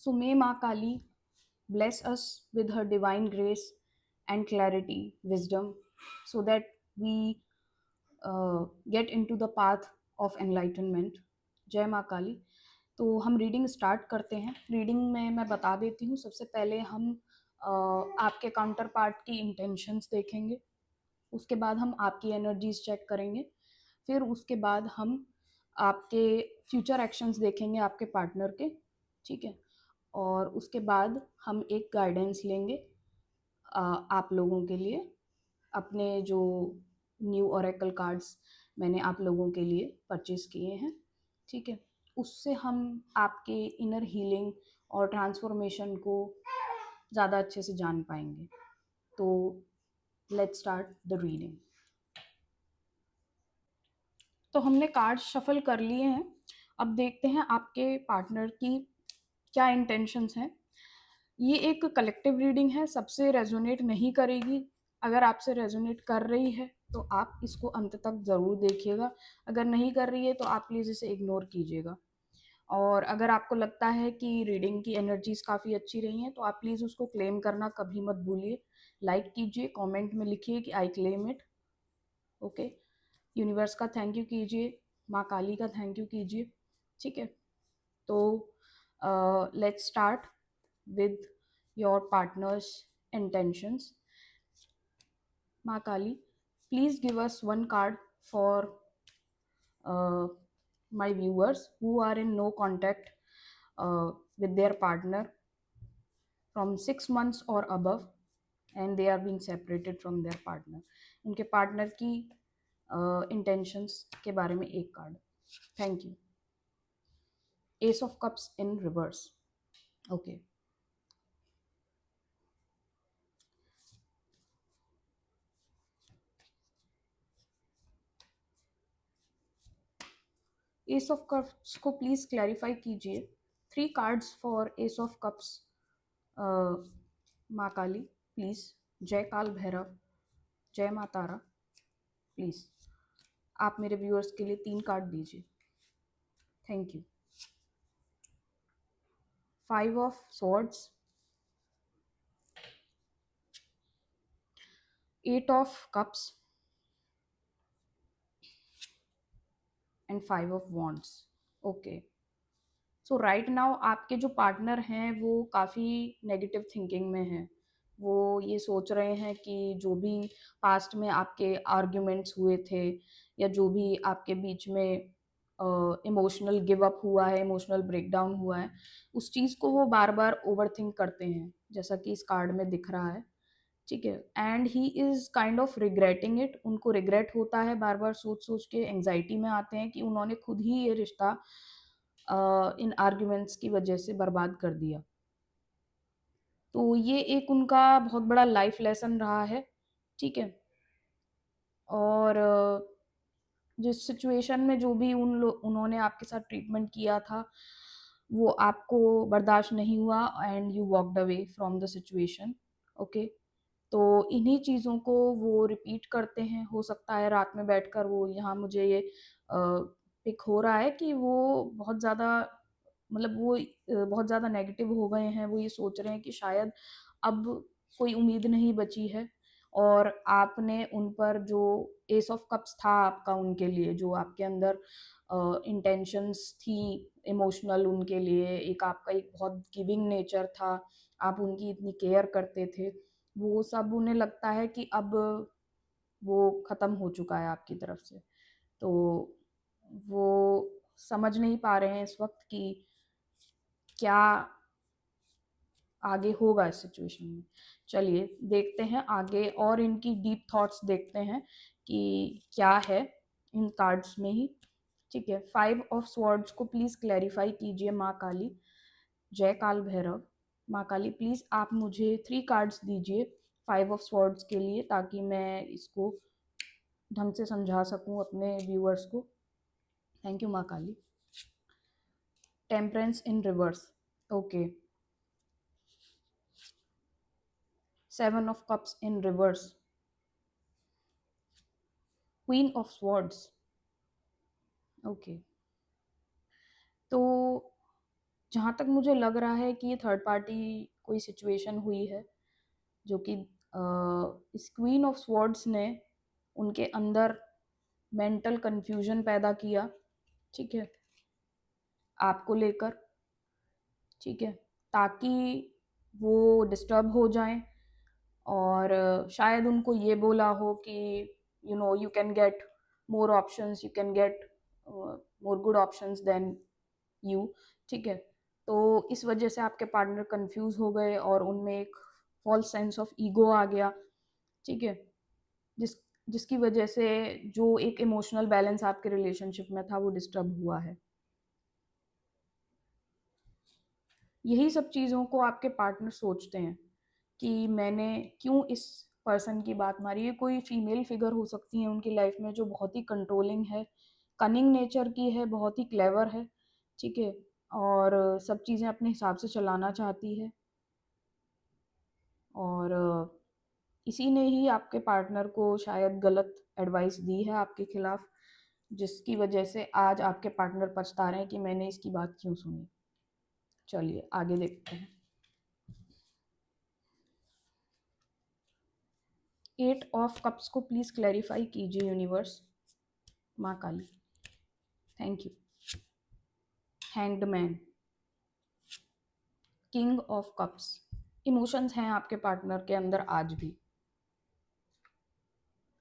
So may Ma Kali bless us with her divine grace and clarity, wisdom, so that we get into the path of enlightenment. जय माँ काली। तो हम reading start करते हैं। Reading में मैं बता देती हूँ, सबसे पहले हम आपके काउंटर पार्ट की इंटेंशंस देखेंगे, उसके बाद हम आपकी एनर्जीज चेक करेंगे, फिर उसके बाद हम आपके फ्यूचर एक्शंस देखेंगे आपके पार्टनर के, ठीक है। और उसके बाद हम एक गाइडेंस लेंगे आप लोगों के लिए, अपने जो न्यू ओरेकल कार्ड्स मैंने आप लोगों के लिए परचेज किए हैं, ठीक है। उससे हम आपके इनर हीलिंग और ट्रांसफॉर्मेशन को ज़्यादा अच्छे से जान पाएंगे। तो लेट्स स्टार्ट द रीडिंग। तो हमने कार्ड शफल कर लिए हैं। अब देखते हैं आपके पार्टनर की क्या इंटेंशंस हैं। ये एक कलेक्टिव रीडिंग है, सबसे रेजोनेट नहीं करेगी। अगर आपसे रेजोनेट कर रही है तो आप इसको अंत तक ज़रूर देखिएगा, अगर नहीं कर रही है तो आप प्लीज़ इसे इग्नोर कीजिएगा। और अगर आपको लगता है कि रीडिंग की एनर्जीज काफ़ी अच्छी रही हैं तो आप प्लीज़ उसको क्लेम करना कभी मत भूलिए। लाइक कीजिए, कमेंट में लिखिए कि I claim it. Okay, universe का थैंक यू कीजिए, माँ काली का थैंक यू कीजिए, ठीक है। तो let's start with your partner's intentions. Ma Kali, please give us one card for uh, my viewers who are in no contact with their partner from 6 months or above and they are being separated from their partner. उनके partner की intentions के बारे में एक card. Thank you. S of cups in reverse. Okay, S of cups को please clarify कीजिए। 3 cards for S of cups. माँ Kali please, जय काल भैरव, जय माँ तारा, प्लीज आप मेरे व्यूअर्स के लिए 3 कार्ड दीजिए। Thank you. 5 of swords, 8 of cups and 5 of wands. Okay, so right now आपके जो पार्टनर हैं वो काफ़ी नेगेटिव थिंकिंग में हैं। वो ये सोच रहे हैं कि जो भी पास्ट में आपके आर्ग्यूमेंट्स हुए थे या जो भी आपके बीच में इमोशनल गिव अप हुआ है, इमोशनल ब्रेकडाउन हुआ है, उस चीज़ को वो बार बार ओवर थिंक करते हैं, जैसा कि इस कार्ड में दिख रहा है, ठीक है। And he is kind of regretting it. उनको रिग्रेट होता है, बार बार सोच सोच के एंग्जाइटी में आते हैं कि उन्होंने खुद ही ये रिश्ता इन आर्ग्यूमेंट्स की वजह से बर्बाद कर दिया। तो ये एक उनका बहुत बड़ा लाइफ लेसन रहा है, ठीक है। और जिस सिचुएशन में जो भी उन्होंने आपके साथ ट्रीटमेंट किया था वो आपको बर्दाश्त नहीं हुआ and you walked away from the situation. Okay, तो इन्हीं चीज़ों को वो रिपीट करते हैं। हो सकता है रात में बैठकर वो, यहाँ मुझे ये पिक हो रहा है कि वो बहुत ज़्यादा, मतलब वो बहुत ज़्यादा नेगेटिव हो गए हैं। वो ये सोच रहे हैं कि शायद अब कोई उम्मीद नहीं बची है और आपने उन पर जो एस ऑफ कप्स था आपका, उनके लिए जो आपके अंदर इंटेंशंस थी इमोशनल, उनके लिए एक आपका एक बहुत गिविंग नेचर था, आप उनकी इतनी केयर करते थे, वो सब उन्हें लगता है कि अब वो ख़त्म हो चुका है आपकी तरफ से। तो वो समझ नहीं पा रहे हैं इस वक्त कि क्या आगे होगा इस सिचुएशन में। चलिए देखते हैं आगे और इनकी डीप थॉट्स देखते हैं कि क्या है इन कार्ड्स में ही, ठीक है। 5 ऑफ स्वॉर्ड्स को प्लीज़ क्लैरिफाई कीजिए माँ काली, जय काल भैरव। माँ काली प्लीज़ आप मुझे 3 कार्ड्स दीजिए 5 ऑफ स्वॉर्ड्स के लिए, ताकि मैं इसको ढंग से समझा सकूं अपने व्यूअर्स को। Thank you Maa Kali. Temperance in reverse. Okay, 7 of cups in reverse, queen of swords. Okay, तो जहाँ तक मुझे लग रहा है कि ये थर्ड पार्टी कोई सिचुएशन हुई है, जो कि इस क्वीन ऑफ स्वॉर्ड्स ने उनके अंदर मेंटल कंफ्यूजन पैदा किया, ठीक है, आपको लेकर, ठीक है, ताकि वो डिस्टर्ब हो जाएं, और शायद उनको ये बोला हो कि you can get more options, you can get more good options than you, ठीक है। तो इस वजह से आपके पार्टनर कंफ्यूज हो गए और उनमें एक फॉल्स सेंस ऑफ ईगो आ गया, ठीक है, जिस जिसकी वजह से जो एक इमोशनल बैलेंस आपके रिलेशनशिप में था वो डिस्टर्ब हुआ है। यही सब चीज़ों को आपके पार्टनर सोचते हैं कि मैंने क्यों इस पर्सन की बात मारी। ये कोई फीमेल फिगर हो सकती है उनकी लाइफ में जो बहुत ही कंट्रोलिंग है, कनिंग नेचर की है, बहुत ही क्लेवर है, ठीक है, और सब चीज़ें अपने हिसाब से चलाना चाहती है, और इसी ने ही आपके पार्टनर को शायद गलत एडवाइस दी है आपके खिलाफ, जिसकी वजह से आज आपके पार्टनर पछता रहे हैं कि मैंने इसकी बात क्यों सुनी। चलिए आगे देखते हैं। 8 ऑफ कप्स को प्लीज क्लैरिफाई कीजिए universe, Maa Kali. Thank you. Hanged man, king of cups. Emotions हैं आपके पार्टनर के अंदर आज भी,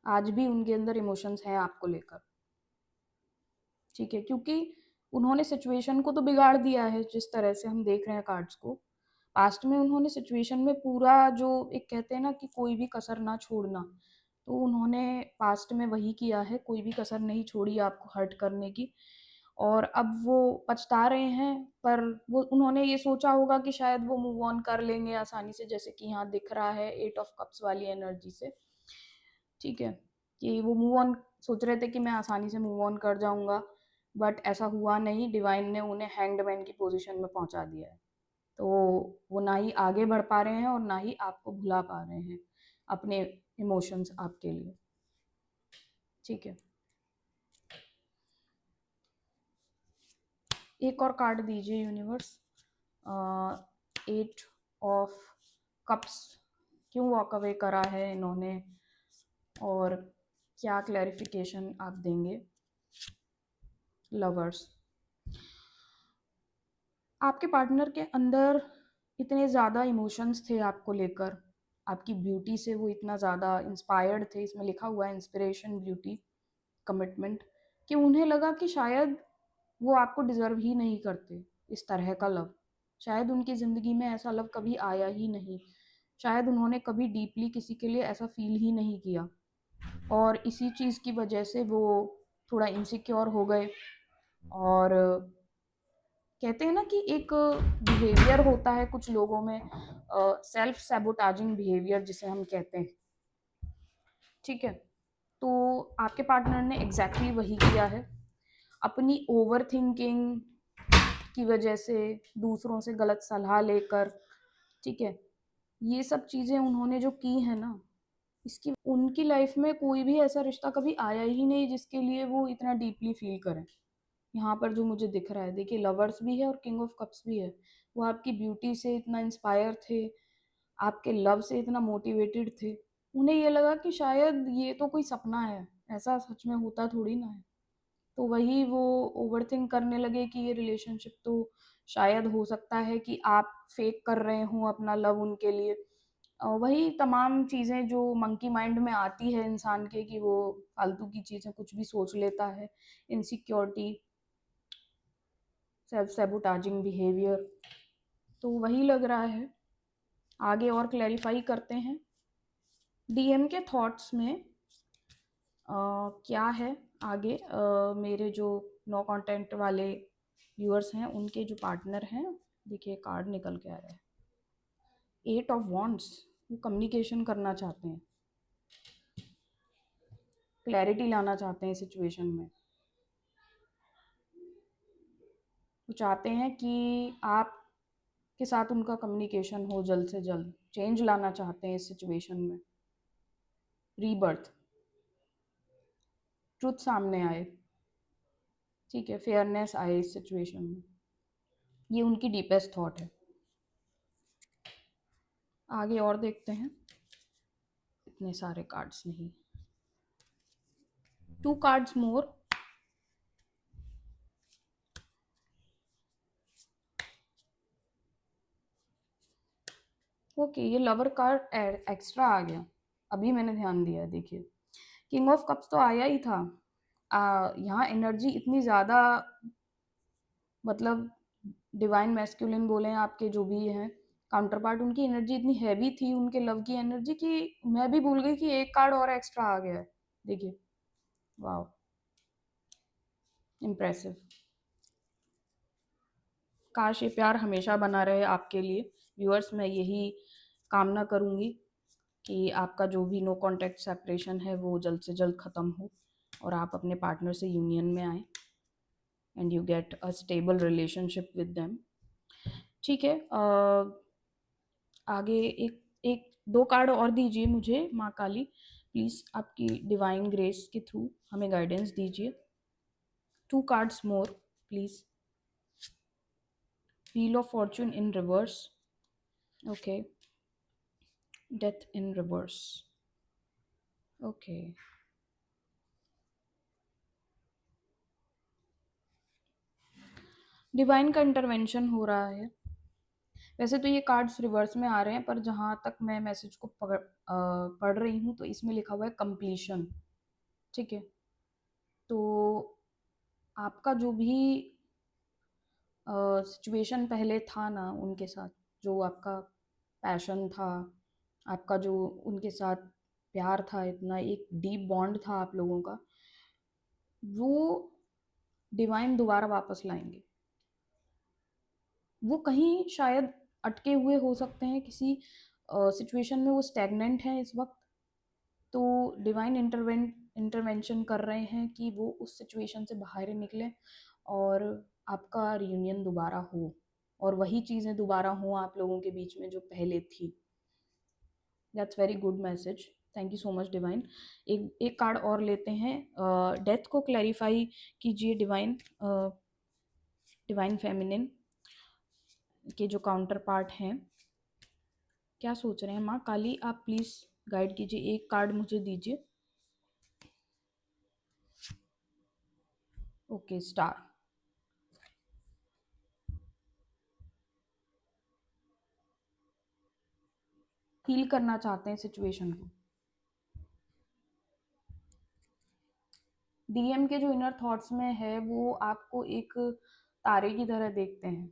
आज भी उनके अंदर इमोशंस हैं आपको लेकर, ठीक है, क्योंकि उन्होंने सिचुएशन को तो बिगाड़ दिया है। जिस तरह से हम देख रहे हैं कार्ड्स को, पास्ट में उन्होंने सिचुएशन में पूरा, जो एक कहते हैं ना कि कोई भी कसर ना छोड़ना, तो उन्होंने पास्ट में वही किया है, कोई भी कसर नहीं छोड़ी आपको हर्ट करने की। और अब वो पछता रहे हैं, पर वो उन्होंने ये सोचा होगा कि शायद वो मूव ऑन कर लेंगे आसानी से, जैसे कि यहाँ दिख रहा है 8 ऑफ कप्स वाली एनर्जी से, ठीक है, कि वो मूव ऑन सोच रहे थे कि मैं आसानी से मूव ऑन कर जाऊंगा, बट ऐसा हुआ नहीं। डिवाइन ने उन्हें हैंग्ड मैन की पोजीशन में पहुंचा दिया है। तो वो ना ही आगे बढ़ पा रहे हैं और ना ही आपको भुला पा रहे हैं अपने इमोशंस आपके लिए, ठीक है। एक और कार्ड दीजिए यूनिवर्स। 8 ऑफ कप्स, क्यों वॉक अवे करा है इन्होंने, और क्या क्लैरिफिकेशन आप देंगे। लवर्स, आपके पार्टनर के अंदर इतने ज़्यादा इमोशंस थे आपको लेकर, आपकी ब्यूटी से वो इतना ज़्यादा इंस्पायर्ड थे, इसमें लिखा हुआ है इंस्पिरेशन, ब्यूटी, कमिटमेंट, कि उन्हें लगा कि शायद वो आपको डिज़र्व ही नहीं करते इस तरह का लव। शायद उनकी ज़िंदगी में ऐसा लव कभी आया ही नहीं, शायद उन्होंने कभी डीपली किसी के लिए ऐसा फील ही नहीं किया, और इसी चीज़ की वजह से वो थोड़ा इनसिक्योर हो गए। और कहते हैं ना कि एक बिहेवियर होता है कुछ लोगों में, सेल्फ सैबोटाजिंग बिहेवियर जिसे हम कहते हैं, ठीक है। तो आपके पार्टनर ने एग्जैक्टली वही किया है, अपनी ओवर थिंकिंग की वजह से, दूसरों से गलत सलाह लेकर, ठीक है, ये सब चीज़ें उन्होंने जो की है ना, इसकी उनकी लाइफ में कोई भी ऐसा रिश्ता कभी आया ही नहीं जिसके लिए वो इतना डीपली फील करें। यहाँ पर जो मुझे दिख रहा है, देखिए, लवर्स भी है और किंग ऑफ कप्स भी है। वो आपकी ब्यूटी से इतना इंस्पायर थे, आपके लव से इतना मोटिवेटेड थे, उन्हें ये लगा कि शायद ये तो कोई सपना है, ऐसा सच में होता थोड़ी ना है। तो वही वो ओवरथिंक करने लगे कि ये रिलेशनशिप तो शायद हो सकता है कि आप फेक कर रहे हो अपना लव उनके लिए। वही तमाम चीज़ें जो मंकी माइंड में आती है इंसान के, कि वो फालतू की चीज़ें कुछ भी सोच लेता है, इनसिक्योरिटी, सेल्फ सैबोटाजिंग बिहेवियर, तो वही लग रहा है। आगे और क्लैरिफाई करते हैं। डीएम के थॉट्स में क्या है आगे, मेरे जो नो कंटेंट वाले व्यूअर्स हैं उनके जो पार्टनर हैं, देखिए कार्ड निकल के आ रहा है 8 ऑफ वॉन्ड्स। वो कम्युनिकेशन करना चाहते हैं, क्लैरिटी लाना चाहते हैं सिचुएशन में। वो चाहते हैं कि आप के साथ उनका कम्युनिकेशन हो जल्द से जल्द, चेंज लाना चाहते हैं इस सिचुएशन में, रीबर्थ, ट्रुथ सामने आए, ठीक है, फेयरनेस आए इस सिचुएशन में। ये उनकी डीपेस्ट थॉट है। आगे और देखते हैं। इतने सारे कार्ड्स नहीं, 2 कार्ड्स मोर। ओके, ये लवर कार्ड एक्स्ट्रा आ गया, अभी मैंने ध्यान दिया। देखिए, किंग ऑफ कप्स तो आया ही था। यहाँ एनर्जी इतनी ज़्यादा, मतलब डिवाइन मैस्कुलिन बोले आपके जो भी हैं काउंटर पार्ट, उनकी एनर्जी इतनी हैवी थी, उनके लव की एनर्जी, कि मैं भी भूल गई कि एक कार्ड और एक्स्ट्रा आ गया है। देखिए, वाह, इम्प्रेसिव। काश ये प्यार हमेशा बना रहे आपके लिए व्यूअर्स। मैं यही कामना करूँगी कि आपका जो भी नो कॉन्टैक्ट सेपरेशन है वो जल्द से जल्द ख़त्म हो और आप अपने पार्टनर से यूनियन में आए and you get a stable relationship with them. ठीक है, आगे एक एक 2 कार्ड और दीजिए मुझे माँ काली, प्लीज़ आपकी डिवाइन ग्रेस के थ्रू हमें गाइडेंस दीजिए। 2 cards more please. Wheel of Fortune in reverse. Okay, death in reverse. Okay, divine का इंटरवेंशन हो रहा है। वैसे तो ये कार्ड्स रिवर्स में आ रहे हैं, पर जहाँ तक मैं मैसेज को पढ़ रही हूँ तो इसमें लिखा हुआ है कंप्लीशन। ठीक है, तो आपका जो भी सिचुएशन पहले था ना उनके साथ, जो आपका पैशन था, आपका जो उनके साथ प्यार था, इतना एक डीप बॉन्ड था आप लोगों का, वो डिवाइन दोबारा वापस लाएंगे। वो कहीं शायद अटके हुए हो सकते हैं किसी सिचुएशन में, वो स्टैग्नेंट हैं इस वक्त, तो डिवाइन इंटरवेंशन कर रहे हैं कि वो उस सिचुएशन से बाहर निकलें और आपका रियूनियन दोबारा हो और वही चीज़ें दोबारा हों आप लोगों के बीच में जो पहले थी। That's very good message, thank you so much divine. एक एक कार्ड और लेते हैं। डेथ को क्लैरिफाई कीजिए डिवाइन। डिवाइन फेमिनिन के जो काउंटर पार्ट हैं क्या सोच रहे हैं। माँ काली आप प्लीज़ गाइड कीजिए, एक कार्ड मुझे दीजिए। Okay, star. हील करना चाहते हैं सिचुएशन को। डीएम के जो इनर थॉट्स में है वो आपको एक तारे की तरह देखते हैं।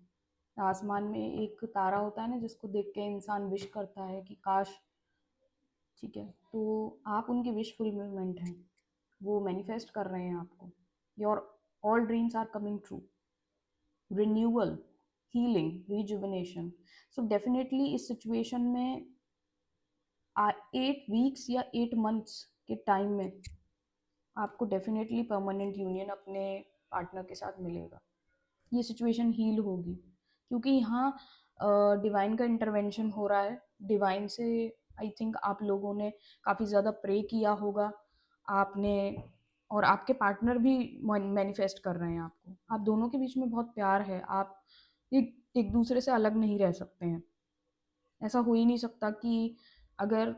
आसमान में एक तारा होता है ना जिसको देख के इंसान विश करता है कि काश। ठीक है, तो आप उनकी विश फुलफिलमेंट हैं, वो मैनिफेस्ट कर रहे हैं आपको। Your all dreams are coming true. Renewal, healing, rejuvenation. So definitely इस सिचुएशन में 8 वीक्स या 8 मंथ्स के टाइम में आपको डेफिनेटली परमानेंट यूनियन अपने पार्टनर के साथ मिलेगा। ये सिचुएशन हील होगी क्योंकि यहाँ डिवाइन का इंटरवेंशन हो रहा है। डिवाइन से आई थिंक आप लोगों ने काफ़ी ज़्यादा प्रे किया होगा आपने, और आपके पार्टनर भी मैनिफेस्ट कर रहे हैं आपको। आप दोनों के बीच में बहुत प्यार है, आप एक एक दूसरे से अलग नहीं रह सकते हैं। ऐसा हो ही नहीं सकता कि अगर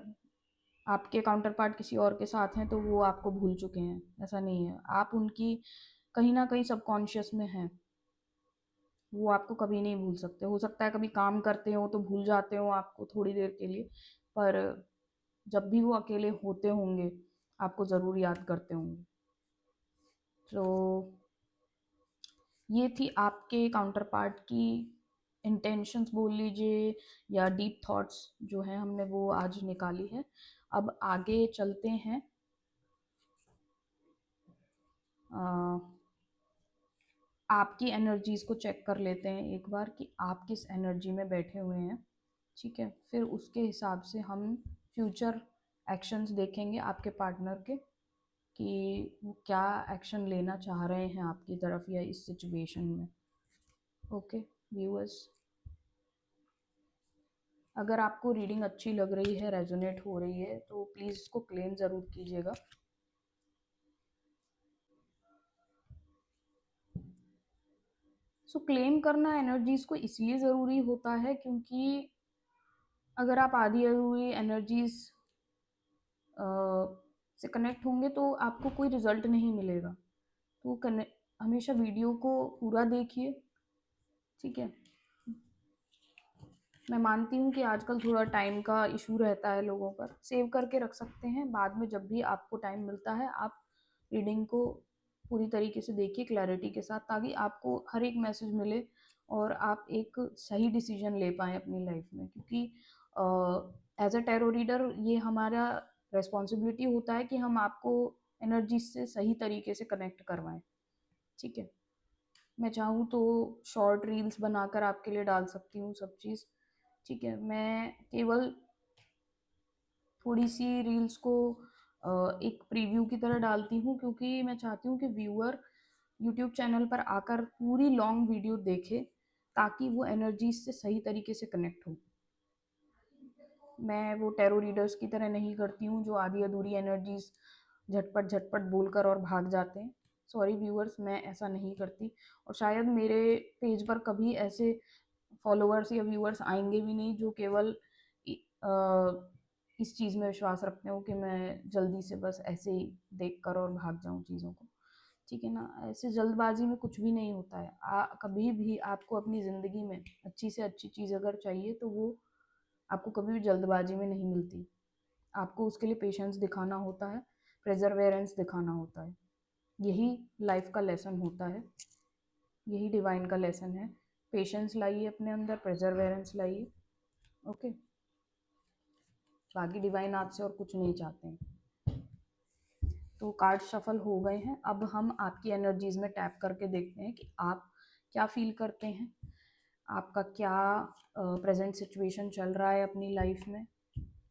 आपके काउंटर पार्ट किसी और के साथ हैं तो वो आपको भूल चुके हैं। ऐसा नहीं है, आप उनकी कहीं ना कहीं सबकॉन्शियस में हैं। वो आपको कभी नहीं भूल सकते। हो सकता है कभी काम करते हो तो भूल जाते हो आपको थोड़ी देर के लिए, पर जब भी वो अकेले होते होंगे आपको ज़रूर याद करते होंगे। तो ये थी आपके काउंटर पार्ट की इंटेंशंस बोल लीजिए या डीप थॉट्स जो हैं, हमने वो आज निकाली है। अब आगे चलते हैं। आपकी एनर्जीज को चेक कर लेते हैं एक बार कि आप किस एनर्जी में बैठे हुए हैं। ठीक है, फिर उसके हिसाब से हम फ्यूचर एक्शंस देखेंगे आपके पार्टनर के कि वो क्या एक्शन लेना चाह रहे हैं आपकी तरफ या इस सिचुएशन में। ओके व्यूअर्स, अगर आपको रीडिंग अच्छी लग रही है, रेजोनेट हो रही है, तो प्लीज़ इसको क्लेम ज़रूर कीजिएगा। सो क्लेम करना एनर्जीज़ को इसलिए ज़रूरी होता है क्योंकि अगर आप आधी अधूरी एनर्जीज़ से कनेक्ट होंगे तो आपको कोई रिज़ल्ट नहीं मिलेगा। तो कने हमेशा वीडियो को पूरा देखिए, ठीक है? मैं मानती हूँ कि आजकल थोड़ा टाइम का इशू रहता है लोगों पर, सेव करके रख सकते हैं, बाद में जब भी आपको टाइम मिलता है आप रीडिंग को पूरी तरीके से देखिए क्लैरिटी के साथ, ताकि आपको हर एक मैसेज मिले और आप एक सही डिसीजन ले पाएँ अपनी लाइफ में। क्योंकि एज अ टैरो रीडर ये हमारा रिस्पॉन्सिबिलिटी होता है कि हम आपको एनर्जी से सही तरीके से कनेक्ट करवाएं, ठीक है? मैं चाहूँ तो शॉर्ट रील्स बनाकर आपके लिए डाल सकती हूँ सब चीज़, ठीक है? मैं केवल थोड़ी सी रील्स को एक प्रीव्यू की तरह डालती हूँ क्योंकि मैं चाहती हूँ कि व्यूअर यूट्यूब चैनल पर आकर पूरी लॉन्ग वीडियो देखे, ताकि वो एनर्जीज से सही तरीके से कनेक्ट हो। मैं वो टैरो रीडर्स की तरह नहीं करती हूँ जो आधी अधूरी एनर्जीज झटपट झटपट बोलकर और भाग जाते हैं। सॉरी व्यूअर्स, मैं ऐसा नहीं करती, और शायद मेरे पेज पर कभी ऐसे फॉलोअर्स या व्यूअर्स आएंगे भी नहीं जो केवल इस चीज़ में विश्वास रखते हो कि मैं जल्दी से बस ऐसे ही देख कर और भाग जाऊँ चीज़ों को, ठीक है ना? ऐसे जल्दबाजी में कुछ भी नहीं होता है। कभी भी आपको अपनी ज़िंदगी में अच्छी से अच्छी चीज़ अगर चाहिए तो वो आपको कभी भी जल्दबाजी में नहीं मिलती। आपको उसके लिए पेशेंस दिखाना होता है, प्रेजरवेरेंस दिखाना होता है। यही लाइफ का लेसन होता है, यही डिवाइन का लेसन है। पेशेंस लाइए अपने अंदर, प्रेजरवेरेंस लाइए, ओके? बाकी डिवाइन आपसे और कुछ नहीं चाहते हैं। तो कार्ड शफल हो गए हैं, अब हम आपकी एनर्जीज में टैप करके देखते हैं कि आप क्या फील करते हैं, आपका क्या प्रेजेंट सिचुएशन चल रहा है अपनी लाइफ में,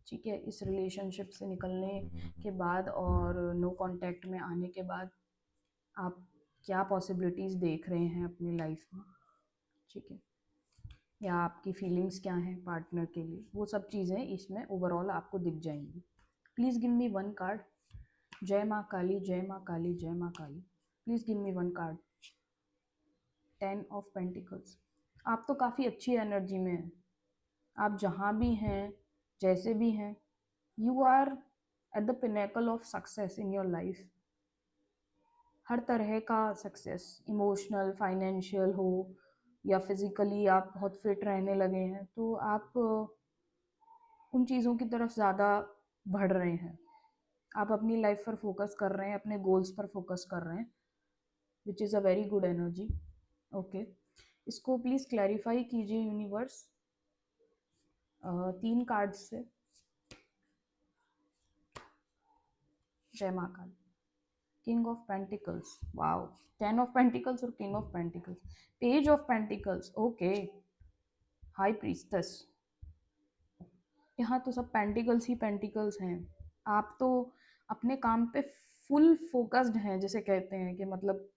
ठीक है? इस रिलेशनशिप से निकलने के बाद और नो कांटेक्ट में आने के बाद आप क्या पॉसिबिलिटीज़ देख रहे हैं अपनी लाइफ में, ठीक है? या आपकी फीलिंग्स क्या हैं पार्टनर के लिए, वो सब चीज़ें इसमें ओवरऑल आपको दिख जाएंगी। Please give me one card. जय माँ काली, जय माँ काली, जय Maa Kali. Please give me one card. 10 of pentacles. आप तो काफ़ी अच्छी एनर्जी में हैं। आप जहाँ भी हैं, जैसे भी हैं, you are at the pinnacle of success in your life. हर तरह का सक्सेस, इमोशनल, फाइनेंशियल हो या फिज़िकली आप बहुत फिट रहने लगे हैं, तो आप उन चीज़ों की तरफ ज़्यादा बढ़ रहे हैं। आप अपनी लाइफ पर फोकस कर रहे हैं, अपने गोल्स पर फोकस कर रहे हैं, which is a very good energy, okay? इसको प्लीज़ क्लैरिफाई कीजिए यूनिवर्स 3 कार्ड्स से। जय Maa Kali. King of pentacles, wow! 10 of pentacles और king of pentacles. Page of pentacles, okay. High priestess. यहाँ तो सब पेंटिकल्स ही पेंटिकल्स हैं। आप तो अपने काम पे फुल फोकस्ड हैं, जिसे कहते हैं कि मतलब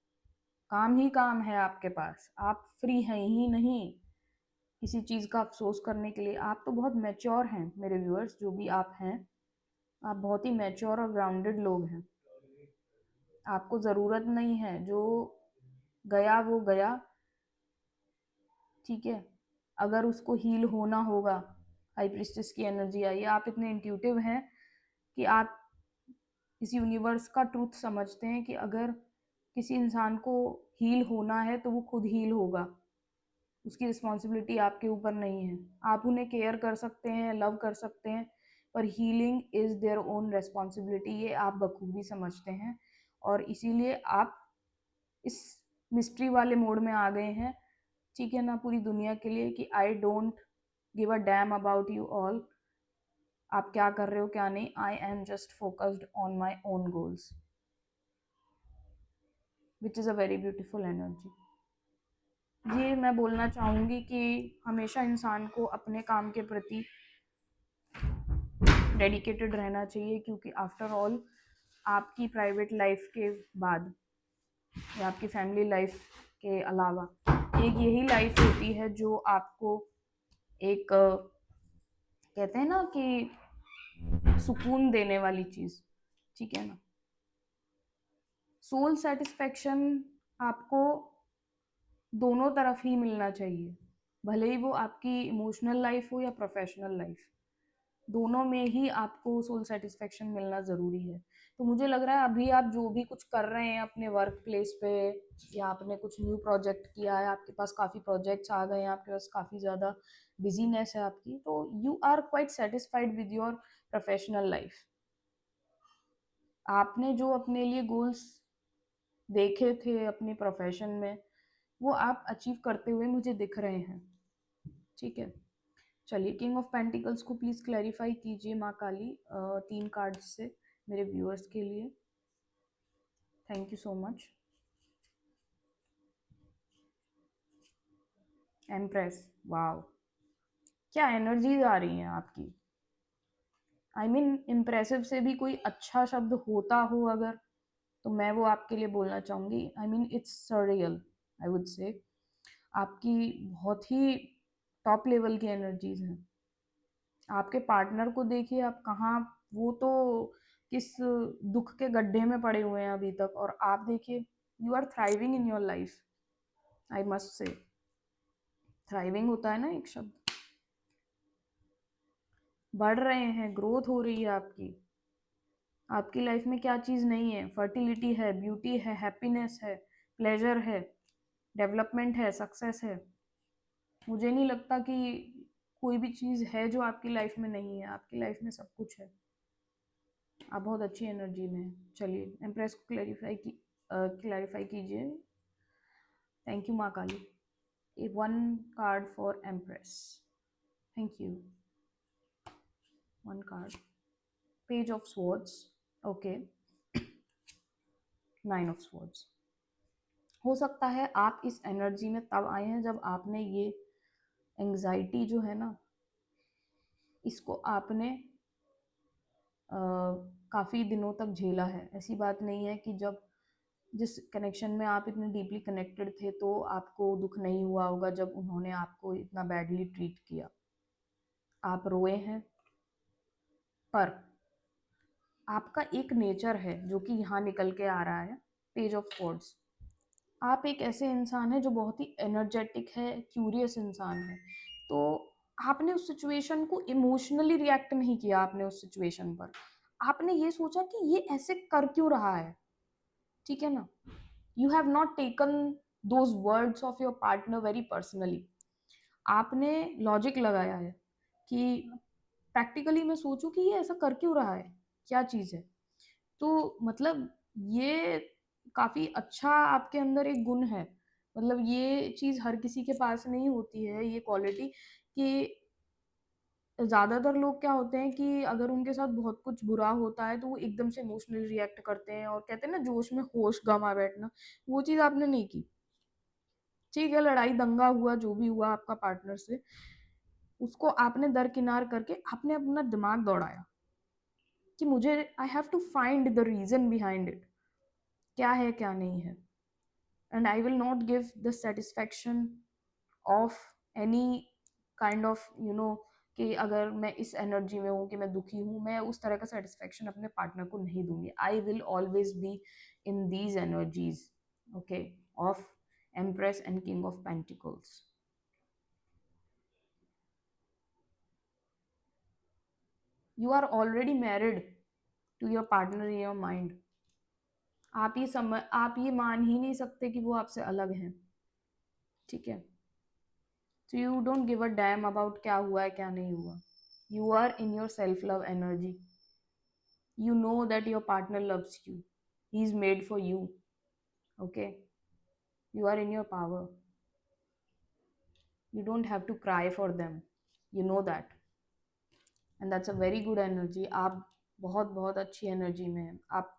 काम ही काम है आपके पास। आप फ्री हैं ही नहीं किसी चीज़ का अफसोस करने के लिए। आप तो बहुत मैच्योर हैं मेरे व्यूअर्स, जो भी आप हैं। आप बहुत ही मैच्योर और ग्राउंडेड लोग हैं। आपको ज़रूरत नहीं है, जो गया वो गया, ठीक है? अगर उसको हील होना होगा, हाई प्रीस्टेस की एनर्जी आई है। आप इतने इंट्यूटिव हैं कि आप इस यूनिवर्स का ट्रूथ समझते हैं कि अगर किसी इंसान को हील होना है तो वो खुद हील होगा। उसकी रिस्पॉन्सिबिलिटी आपके ऊपर नहीं है। आप उन्हें केयर कर सकते हैं, लव कर सकते हैं, पर healing is their own responsibility. ये आप बखूबी समझते हैं, और इसीलिए आप इस मिस्ट्री वाले मोड में आ गए हैं, ठीक है ना? पूरी दुनिया के लिए कि I don't give a damn about you all. आप क्या कर रहे हो क्या नहीं, I am just focused on my own goals, which is a very beautiful energy. ये मैं बोलना चाहूँगी कि हमेशा इंसान को अपने काम के प्रति डेडिकेटेड रहना चाहिए, क्योंकि आफ्टर ऑल आपकी प्राइवेट लाइफ के बाद या आपकी फैमिली लाइफ के अलावा एक यही लाइफ होती है जो आपको एक कहते हैं ना कि सुकून देने वाली चीज़, ठीक है ना? सोल सेटिस्फेक्शन आपको दोनों तरफ ही मिलना चाहिए, भले ही वो आपकी इमोशनल लाइफ हो या प्रोफेशनल लाइफ, दोनों में ही आपको सोल सेटिस्फेक्शन मिलना ज़रूरी है। तो मुझे लग रहा है अभी आप जो भी कुछ कर रहे हैं अपने वर्क प्लेस पे, या आपने कुछ न्यू प्रोजेक्ट किया है, आपके पास काफ़ी प्रोजेक्ट्स आ गए हैं, आपके पास काफ़ी ज़्यादा बिजीनेस है आपकी, तो you are quite satisfied with your professional life. आपने जो अपने लिए गोल्स देखे थे अपने प्रोफेशन में, वो आप अचीव करते हुए मुझे दिख रहे हैं। ठीक है, चलिए किंग ऑफ पेंटिकल्स को प्लीज क्लैरिफाई कीजिए माँ काली, 3 कार्ड्स से मेरे व्यूअर्स के लिए। Thank you so much. Empress, wow, क्या एनर्जीज आ रही हैं आपकी। आई मीन इम्प्रेसिव से भी कोई अच्छा शब्द होता हो अगर, तो मैं वो आपके लिए बोलना चाहूँगी। I mean it's surreal, I would say. आपकी बहुत ही टॉप लेवल की एनर्जीज हैं। आपके पार्टनर को देखिए आप कहाँ, वो तो किस दुख के गड्ढे में पड़े हुए हैं अभी तक, और आप देखिए you are thriving in your life. I must say, thriving होता है ना एक शब्द। बढ़ रहे हैं, ग्रोथ हो रही है आपकी। आपकी लाइफ में क्या चीज़ नहीं है, फर्टिलिटी है, ब्यूटी है, हैप्पीनेस है, प्लेजर है, डेवलपमेंट है, सक्सेस है। मुझे नहीं लगता कि कोई भी चीज़ है जो आपकी लाइफ में नहीं है, आपकी लाइफ में सब कुछ है। आप बहुत अच्छी एनर्जी में हैं। चलिए एम्प्रेस को क्लैरिफाई कीजिए। Thank you Maa Kali. A 1 card for empress. Thank you. 1 card, page of swords, okay, 9 of swords. हो सकता है आप इस एनर्जी में तब आए हैं जब आपने ये एंग्जाइटी जो है ना, इसको आपने काफ़ी दिनों तक झेला है। ऐसी बात नहीं है कि जब जिस कनेक्शन में आप इतने डीपली कनेक्टेड थे तो आपको दुख नहीं हुआ होगा जब उन्होंने आपको इतना बैडली ट्रीट किया। आप रोए हैं, पर आपका एक नेचर है जो कि यहाँ निकल के आ रहा है। पेज ऑफ स्वॉर्ड्स, आप एक ऐसे इंसान है जो बहुत ही एनर्जेटिक है, क्यूरियस इंसान है। तो आपने उस सिचुएशन को इमोशनली रिएक्ट नहीं किया, आपने उस सिचुएशन पर आपने ये सोचा कि ये ऐसे कर क्यों रहा है, ठीक है ना। You have not taken those words of your partner very personally. आपने लॉजिक लगाया है कि प्रैक्टिकली मैं सोचूं कि ये ऐसा कर क्यों रहा है, क्या चीज़ है। तो मतलब ये काफ़ी अच्छा आपके अंदर एक गुण है। मतलब ये चीज़ हर किसी के पास नहीं होती है, ये क्वालिटी, कि ज़्यादातर लोग क्या होते हैं कि अगर उनके साथ बहुत कुछ बुरा होता है तो वो एकदम से इमोशनली रिएक्ट करते हैं, और कहते हैं ना जोश में होश गंवा बैठना। वो चीज़ आपने नहीं की। ठीक है, लड़ाई दंगा हुआ, जो भी हुआ आपका पार्टनर से, उसको आपने दरकिनार करके आपने अपना दिमाग दौड़ाया कि मुझे I have to find the reason behind it, क्या है क्या नहीं है। And I will not give the satisfaction of any kind of कि अगर मैं इस एनर्जी में हूँ कि मैं दुखी हूँ, मैं उस तरह का सेटिस्फैक्शन अपने पार्टनर को नहीं दूंगी। I will always be in these energies, okay, of empress and king of pentacles. You are already married to your partner in your mind. आप ये मान ही नहीं सकते कि वो आपसे अलग हैं, ठीक है। तो you don't give a damn about क्या हुआ है क्या नहीं हुआ। You are in your self love energy. You know that your partner loves you. He's made for you. Okay? You are in your power. You don't have to cry for them. You know that. And that's a very good energy. आप बहुत बहुत अच्छी energy में हैं। आप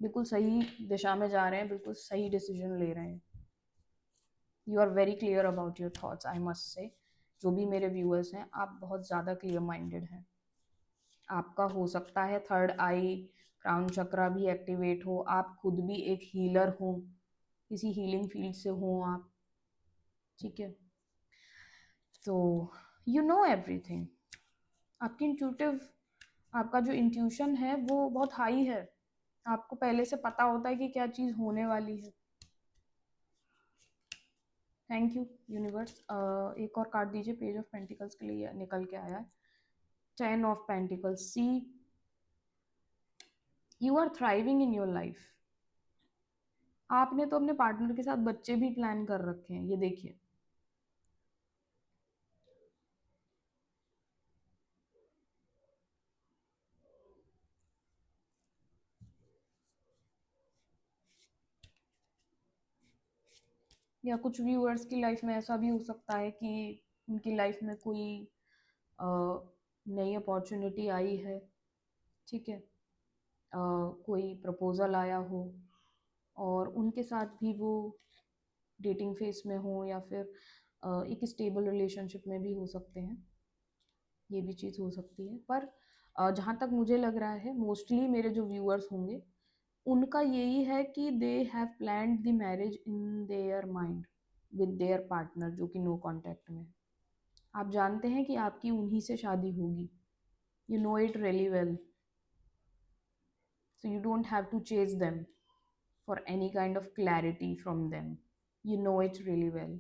बिल्कुल सही दिशा में जा रहे हैं, बिल्कुल सही डिसीजन ले रहे हैं। You are very clear about your thoughts, I must say. जो भी मेरे व्यूअर्स हैं, आप बहुत ज़्यादा क्लियर माइंडेड हैं। आपका हो सकता है थर्ड आई, क्राउन चक्रा भी एक्टिवेट हो, आप खुद भी एक हीलर हो, किसी हीलिंग फील्ड से हो आप, ठीक है। तो यू नो एवरीथिंग। आपकी इंट्यूटिव, आपका जो इंट्यूशन है वो बहुत हाई है। आपको पहले से पता होता है कि क्या चीज़ होने वाली है। Thank you universe. एक और कार्ड दीजिए, पेज ऑफ पेंटिकल्स के लिए निकल के आया है 10 of pentacles. See, you are thriving in your life. आपने तो अपने पार्टनर के साथ बच्चे भी प्लान कर रखे हैं, ये देखिए। या कुछ व्यूअर्स की लाइफ में ऐसा भी हो सकता है कि उनकी लाइफ में कोई अ, नई अपॉर्चुनिटी आई है, ठीक है। कोई प्रपोजल आया हो और उनके साथ भी वो डेटिंग फेस में हो, या फिर एक स्टेबल रिलेशनशिप में भी हो सकते हैं। ये भी चीज़ हो सकती है, पर जहाँ तक मुझे लग रहा है मोस्टली मेरे जो व्यूअर्स होंगे उनका यही है कि they have planned the marriage in their mind with their partner, जो कि नो कांटेक्ट में है। आप जानते हैं कि आपकी उन्हीं से शादी होगी। You know it really well, so you don't have to chase them for any kind of clarity from them. You know it really well.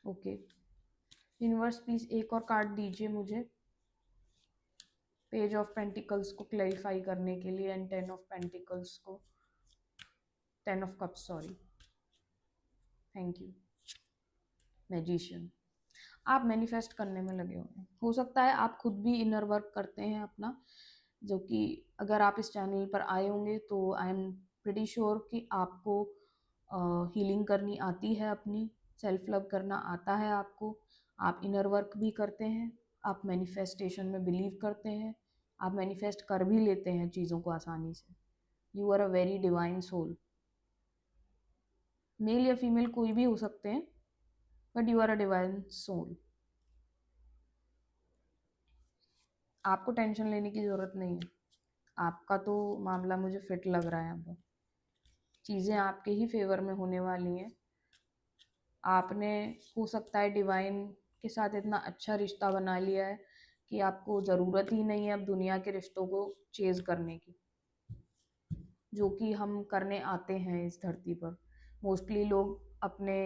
Okay, universe please एक और कार्ड दीजिए मुझे, पेज ऑफ पेंटिकल्स को clarify करने के लिए and 10 of pentacles को, 10 of cups sorry. Thank you. Magician, आप मैनिफेस्ट करने में लगे हुए हैं। हो सकता है आप खुद भी इनर वर्क करते हैं अपना, जो कि अगर आप इस चैनल पर आए होंगे तो आई एम प्रिटी श्योर कि आपको हीलिंग करनी आती है, अपनी सेल्फ लव करना आता है आपको। आप इनर वर्क भी करते हैं, आप मैनिफेस्टेशन में बिलीव करते हैं, आप मैनिफेस्ट कर भी लेते हैं चीज़ों को आसानी से। You are a very divine soul. Male या फीमेल कोई भी हो सकते हैं, but you are a divine soul. आपको टेंशन लेने की ज़रूरत नहीं है। आपका तो मामला मुझे फिट लग रहा है। अब चीज़ें आपके ही फेवर में होने वाली हैं। आपने हो सकता है डिवाइन के साथ इतना अच्छा रिश्ता बना लिया है कि आपको ज़रूरत ही नहीं है अब दुनिया के रिश्तों को चेज़ करने की, जो कि हम करने आते हैं इस धरती पर। मोस्टली लोग अपने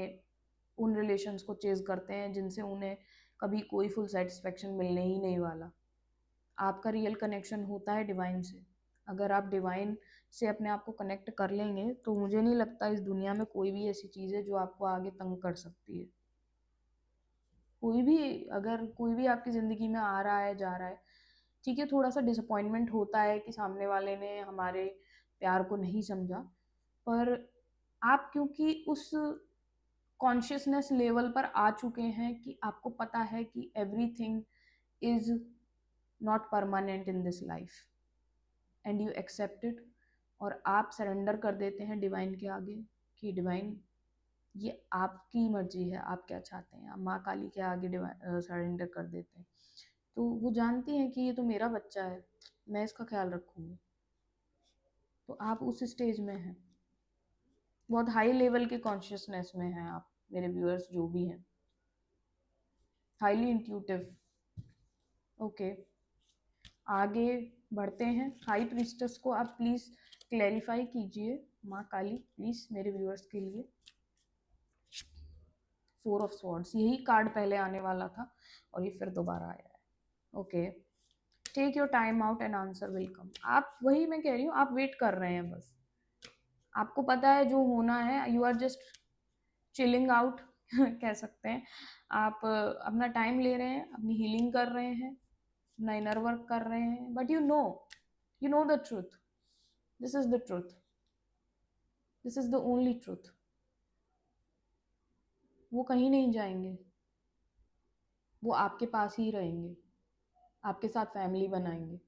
उन रिलेशंस को चेज़ करते हैं जिनसे उन्हें कभी कोई फुल सेटिस्फेक्शन मिलने ही नहीं वाला। आपका रियल कनेक्शन होता है डिवाइन से। अगर आप डिवाइन से अपने आप को कनेक्ट कर लेंगे तो मुझे नहीं लगता इस दुनिया में कोई भी ऐसी चीज़ है जो आपको आगे तंग कर सकती है। कोई भी, अगर कोई भी आपकी ज़िंदगी में आ रहा है जा रहा है, ठीक है, थोड़ा सा डिसअपॉइंटमेंट होता है कि सामने वाले ने हमारे प्यार को नहीं समझा, पर आप क्योंकि उस कॉन्शियसनेस लेवल पर आ चुके हैं कि आपको पता है कि everything is not permanent in this life and you accept it, और आप सरेंडर कर देते हैं डिवाइन के आगे कि डिवाइन ये आपकी मर्जी है, आप क्या चाहते हैं। आप माँ काली के आगे सरेंडर कर देते हैं, तो वो जानती हैं कि ये तो मेरा बच्चा है, मैं इसका ख्याल रखूँगी। तो आप उस स्टेज में हैं, बहुत हाई लेवल के कॉन्शियसनेस में हैं आप, मेरे व्यूअर्स जो भी हैं, हाईली इंट्यूटिव। ओके, आगे बढ़ते हैं। हाई प्रीस्टेस को आप प्लीज़ क्लैरिफाई कीजिए, माँ काली प्लीज़ मेरे व्यूअर्स के लिए। 4 ऑफ स्वॉर्ड्स, यही कार्ड पहले आने वाला था और ये फिर दोबारा आया है। Okay, take your time out and answer will come. आप, वही मैं कह रही हूँ, आप वेट कर रहे हैं बस। आपको पता है जो होना है, you are just chilling out कह सकते हैं। आप अपना टाइम ले रहे हैं, अपनी हीलिंग कर रहे हैं, अपना इनर वर्क कर रहे हैं, but you know the truth. This is the truth, this is the only truth. वो कहीं नहीं जाएंगे, वो आपके पास ही रहेंगे, आपके साथ फैमिली बनाएंगे।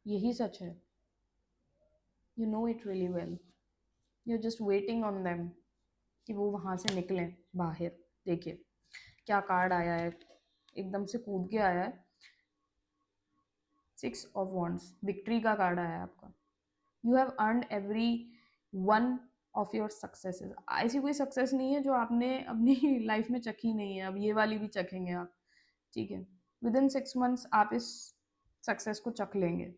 यही सच है। You know it really well. You are just waiting on them कि वो वहाँ से निकलें बाहर। देखिए क्या कार्ड आया है, एकदम से कूद के आया है। 6 ऑफ वॉन्ड्स, विक्ट्री का कार्ड आया है आपका। You have earned every one of your successes. ऐसी कोई सक्सेस नहीं है जो आपने अपनी लाइफ में चखी नहीं है, अब ये वाली भी चखेंगे आप, ठीक है। विद इन 6 मंथ्स आप इस सक्सेस को चख लेंगे,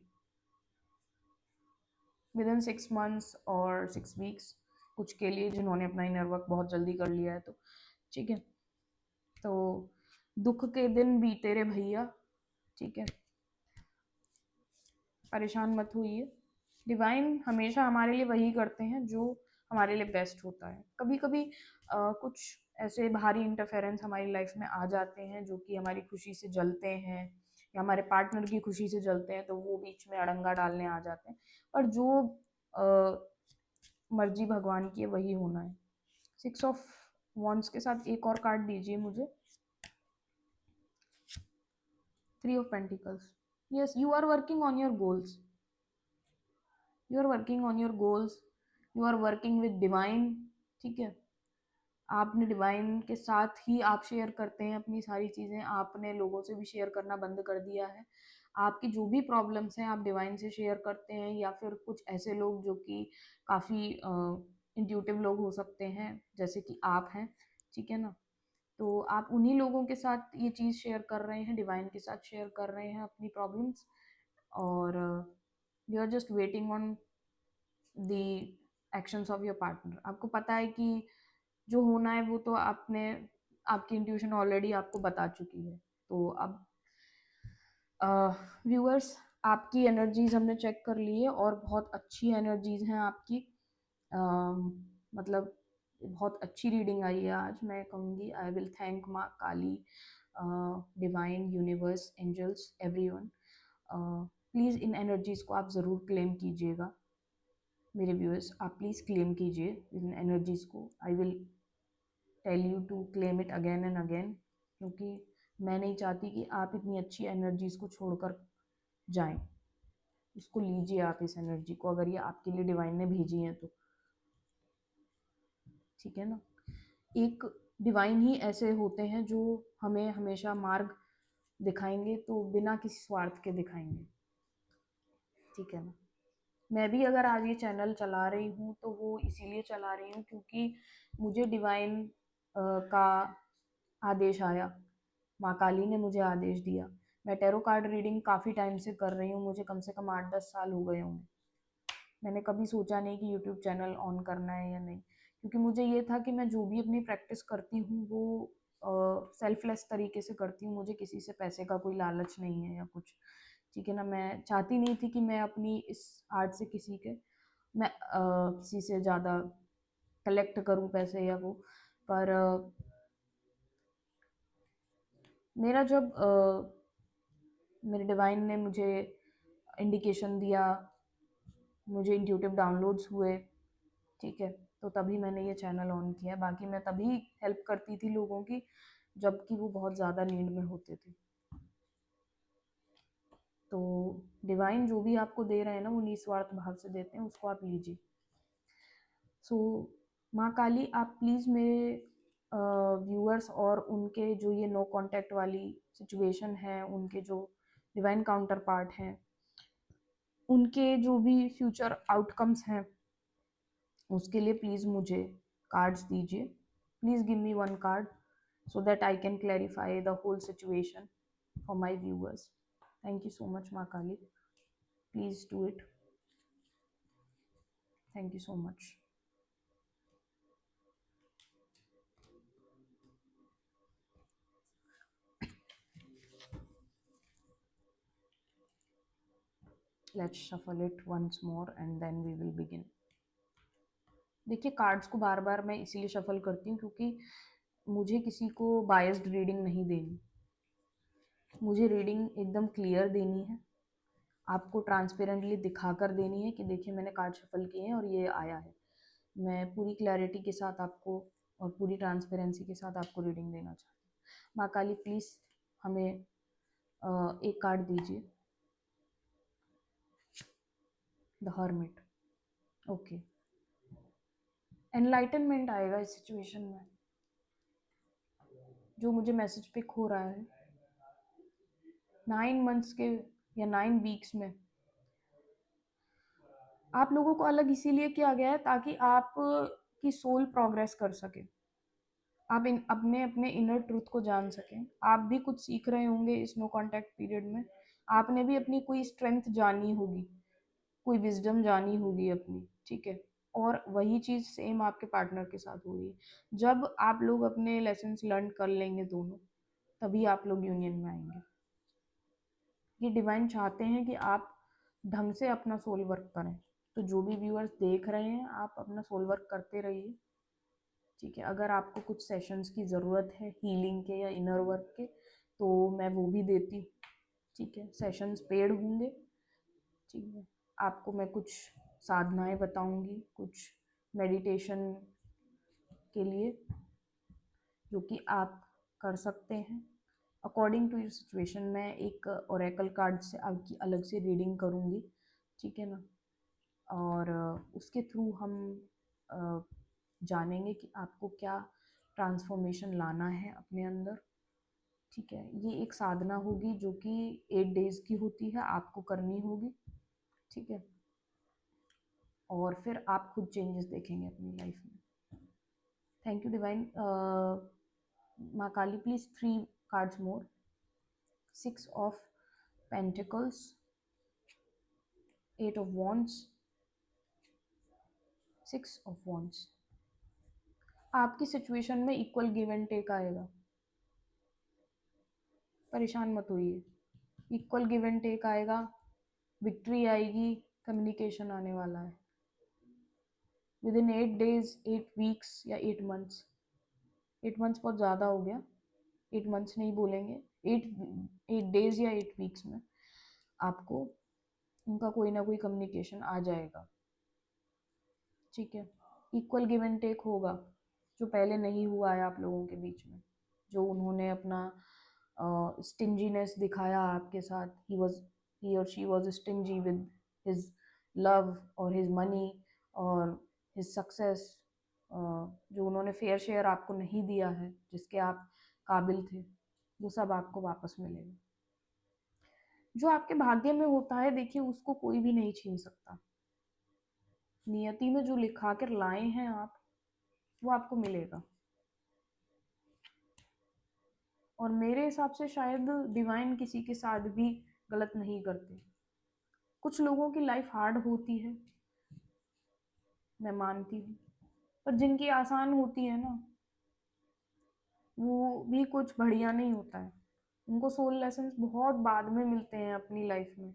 विद इन 6 मंथ्स और 6 वीक्स। कुछ के लिए जिन्होंने अपना इनर वर्क बहुत जल्दी कर लिया है तो ठीक है। तो दुख के दिन बीते रे भैया, ठीक है, परेशान मत होइए। डिवाइन हमेशा हमारे लिए वही करते हैं जो हमारे लिए बेस्ट होता है। कभी कभी कुछ ऐसे बाहरी इंटरफेरेंस हमारी लाइफ में आ जाते हैं जो कि हमारी खुशी से जलते हैं, या हमारे पार्टनर की खुशी से जलते हैं, तो वो बीच में अड़ंगा डालने आ जाते हैं। पर जो मर्जी भगवान की है वही होना है। 6 ऑफ वॉन्ड्स के साथ एक और कार्ड दीजिए मुझे। 3 of pentacles. Yes, you are working on your goals, you are working on your goals, you are working with divine, ठीक है। आपने डिवाइन के साथ ही आप शेयर करते हैं अपनी सारी चीज़ें, आपने लोगों से भी शेयर करना बंद कर दिया है। आपकी जो भी प्रॉब्लम्स हैं आप डिवाइन से शेयर करते हैं, या फिर कुछ ऐसे लोग जो कि काफ़ी इंट्यूटिव लोग हो सकते हैं, जैसे कि आप हैं, ठीक है ना। तो आप उन्हीं लोगों के साथ ये चीज़ शेयर कर रहे हैं, डिवाइन के साथ शेयर कर रहे हैं अपनी प्रॉब्लम्स, और you are just waiting on the actions of your partner. आपको पता है कि जो होना है वो तो आपने, आपकी इंट्यूशन ऑलरेडी आपको बता चुकी है। तो अब व्यूअर्स, आपकी एनर्जीज हमने चेक कर ली है और बहुत अच्छी एनर्जीज हैं आपकी। मतलब बहुत अच्छी रीडिंग आई है आज। मैं कहूँगी आई will thank Maa Kali, divine, universe, angels, everyone. Please इन एनर्जीज़ को आप ज़रूर क्लेम कीजिएगा। मेरे व्यूअर्स, आप प्लीज़ क्लेम कीजिए इन एनर्जीज़ को। I will tell you to claim it again and again, क्योंकि मैं नहीं चाहती कि आप इतनी अच्छी एनर्जीज़ को छोड़कर जाएं। इसको लीजिए आप, इस एनर्जी को, अगर ये आपके लिए डिवाइन ने भेजी है तो, ठीक है ना। एक डिवाइन ही ऐसे होते हैं जो हमें हमेशा मार्ग दिखाएंगे, तो बिना किसी स्वार्थ के दिखाएंगे, ठीक है ना। मैं भी अगर आज ये चैनल चला रही हूँ तो वो इसीलिए चला रही हूँ क्योंकि मुझे डिवाइन का आदेश आया, माँ काली ने मुझे आदेश दिया। मैं टैरो कार्ड रीडिंग काफ़ी टाइम से कर रही हूँ, मुझे कम से कम 8-10 साल हो गए होंगे। मैंने कभी सोचा नहीं कि यूट्यूब चैनल ऑन करना है या नहीं, क्योंकि मुझे ये था कि मैं जो भी अपनी प्रैक्टिस करती हूँ वो सेल्फलेस तरीके से करती हूँ। मुझे किसी से पैसे का कोई लालच नहीं है या कुछ, ठीक है ना। मैं चाहती नहीं थी कि मैं अपनी इस आर्ट से किसी से ज़्यादा कलेक्ट करूँ पैसे या वो। पर मेरा जब मेरे डिवाइन ने मुझे इंडिकेशन दिया, मुझे इंट्यूटिव डाउनलोड्स हुए, ठीक है, तो तभी मैंने ये चैनल ऑन किया। बाकी मैं तभी हेल्प करती थी लोगों की जबकि वो बहुत ज़्यादा नीड में होते थे। तो डिवाइन जो भी आपको दे रहे हैं ना वो निस्वार्थ भाव से देते हैं, उसको आप लीजिए। सो माँ काली, आप प्लीज़ मेरे व्यूअर्स और उनके जो ये नो कांटेक्ट वाली सिचुएशन है, उनके जो डिवाइन काउंटर पार्ट हैं, उनके जो भी फ्यूचर आउटकम्स हैं उसके लिए प्लीज़ मुझे कार्ड्स दीजिए। Please give me one card so that I can clarify the whole situation for my viewers. Thank you so much, Ma Kali. Please do it. Thank you so much. Let's shuffle it once more and then we will begin. देखिए, cards को बार बार मैं इसीलिए shuffle करती हूँ क्योंकि मुझे किसी को बायस्ड रीडिंग नहीं देनी। मुझे रीडिंग एकदम क्लियर देनी है, आपको ट्रांसपेरेंटली दिखा कर देनी है कि देखिए मैंने कार्ड शफल किए हैं और ये आया है। मैं पूरी क्लैरिटी के साथ आपको और पूरी ट्रांसपेरेंसी के साथ आपको रीडिंग देना चाहती हूँ। माँ काली, प्लीज़ हमें एक कार्ड दीजिए। The hermit. ओके, एनलाइटनमेंट आएगा इस सिचुएशन में। जो मुझे मैसेज पिक हो रहा है, 9 मंथ्स के या 9 वीक्स में आप लोगों को अलग इसीलिए किया गया है ताकि आप की सोल प्रोग्रेस कर सके, आप अपने अपने इनर ट्रूथ को जान सकें। आप भी कुछ सीख रहे होंगे इस नो कांटेक्ट पीरियड में। आपने भी अपनी कोई स्ट्रेंथ जानी होगी, कोई विजडम जानी होगी अपनी, ठीक है। और वही चीज़ सेम आपके पार्टनर के साथ हुई। जब आप लोग अपने लेसन्स लर्न कर लेंगे दोनों, तभी आप लोग यूनियन में आएंगे। ये डिवाइन चाहते हैं कि आप ढंग से अपना सोल वर्क करें। तो जो भी व्यूअर्स देख रहे हैं, आप अपना सोल वर्क करते रहिए, ठीक है। अगर आपको कुछ सेशंस की ज़रूरत है हीलिंग के या इनर वर्क के, तो मैं वो भी देती हूँ, ठीक है। सेशंस पेड होंगे, ठीक है। आपको मैं कुछ साधनाएं बताऊंगी, कुछ मेडिटेशन के लिए, जो कि आप कर सकते हैं अकॉर्डिंग टू योर सिचुएशन। मैं एक ओरेकल कार्ड से आपकी अलग से रीडिंग करूँगी, ठीक है ना। और उसके थ्रू हम अ, जानेंगे कि आपको क्या ट्रांसफॉर्मेशन लाना है अपने अंदर, ठीक है। ये एक साधना होगी जो कि 8 डेज़ की होती है, आपको करनी होगी, ठीक है। और फिर आप खुद चेंजेस देखेंगे अपनी लाइफ में। Thank you divine. Maa Kali, please 3 cards more. 6 of pentacles, 8 of wands, 6 of wands. आपकी सिचुएशन में इक्वल गिव एंड टेक आएगा, परेशान मत होइए। इक्वल गिव एंड टेक आएगा, विक्ट्री आएगी, कम्युनिकेशन आने वाला है विद इन 8 डेज, 8 वीक्स या 8 मंथ्स। 8 मंथ्स बहुत ज़्यादा हो गया, 8 मंथ्स नहीं बोलेंगे, 8 8 डेज या 8 वीक्स में आपको उनका कोई ना कोई कम्युनिकेशन आ जाएगा, ठीक है। इक्वल गिव एंड टेक होगा, जो पहले नहीं हुआ है आप लोगों के बीच में। जो उन्होंने अपना स्टिंजीनेस दिखाया आपके साथ, ही और she was stingy with his love और हिज मनी और हिज सक्सेस। जो उन्होंने फेयर शेयर आपको नहीं दिया है, जिसके आप काबिल थे, वो सब आपको वापस मिलेगा। जो आपके भाग्य में होता है, देखिए उसको कोई भी नहीं छीन सकता। नियति में जो लिखा कर लाए हैं आप, वो आपको मिलेगा। और मेरे हिसाब से शायद डिवाइन किसी के साथ भी गलत नहीं करते। कुछ लोगों की लाइफ हार्ड होती है, मैं मानती हूँ, पर जिनकी आसान होती है ना, वो भी कुछ बढ़िया नहीं होता है। उनको सोल लेसन्स बहुत बाद में मिलते हैं अपनी लाइफ में,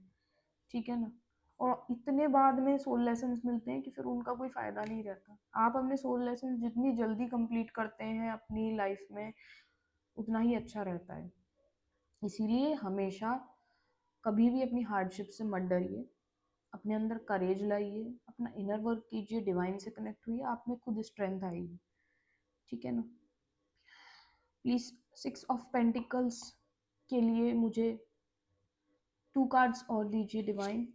ठीक है ना। और इतने बाद में सोल लेसन्स मिलते हैं कि फिर उनका कोई फ़ायदा नहीं रहता। आप अपने सोल लेसन्स जितनी जल्दी कंप्लीट करते हैं अपनी लाइफ में, उतना ही अच्छा रहता है। इसीलिए हमेशा कभी भी अपनी हार्डशिप से मत डरिए, अपने अंदर करेज लाइए, अपना इनर वर्क कीजिए, डिवाइन से कनेक्ट हुई, आप में खुद स्ट्रेंथ आएगी, ठीक है ना। प्लीज़ 6 ऑफ पेंटिकल्स के लिए मुझे 2 कार्ड्स और दीजिए divine.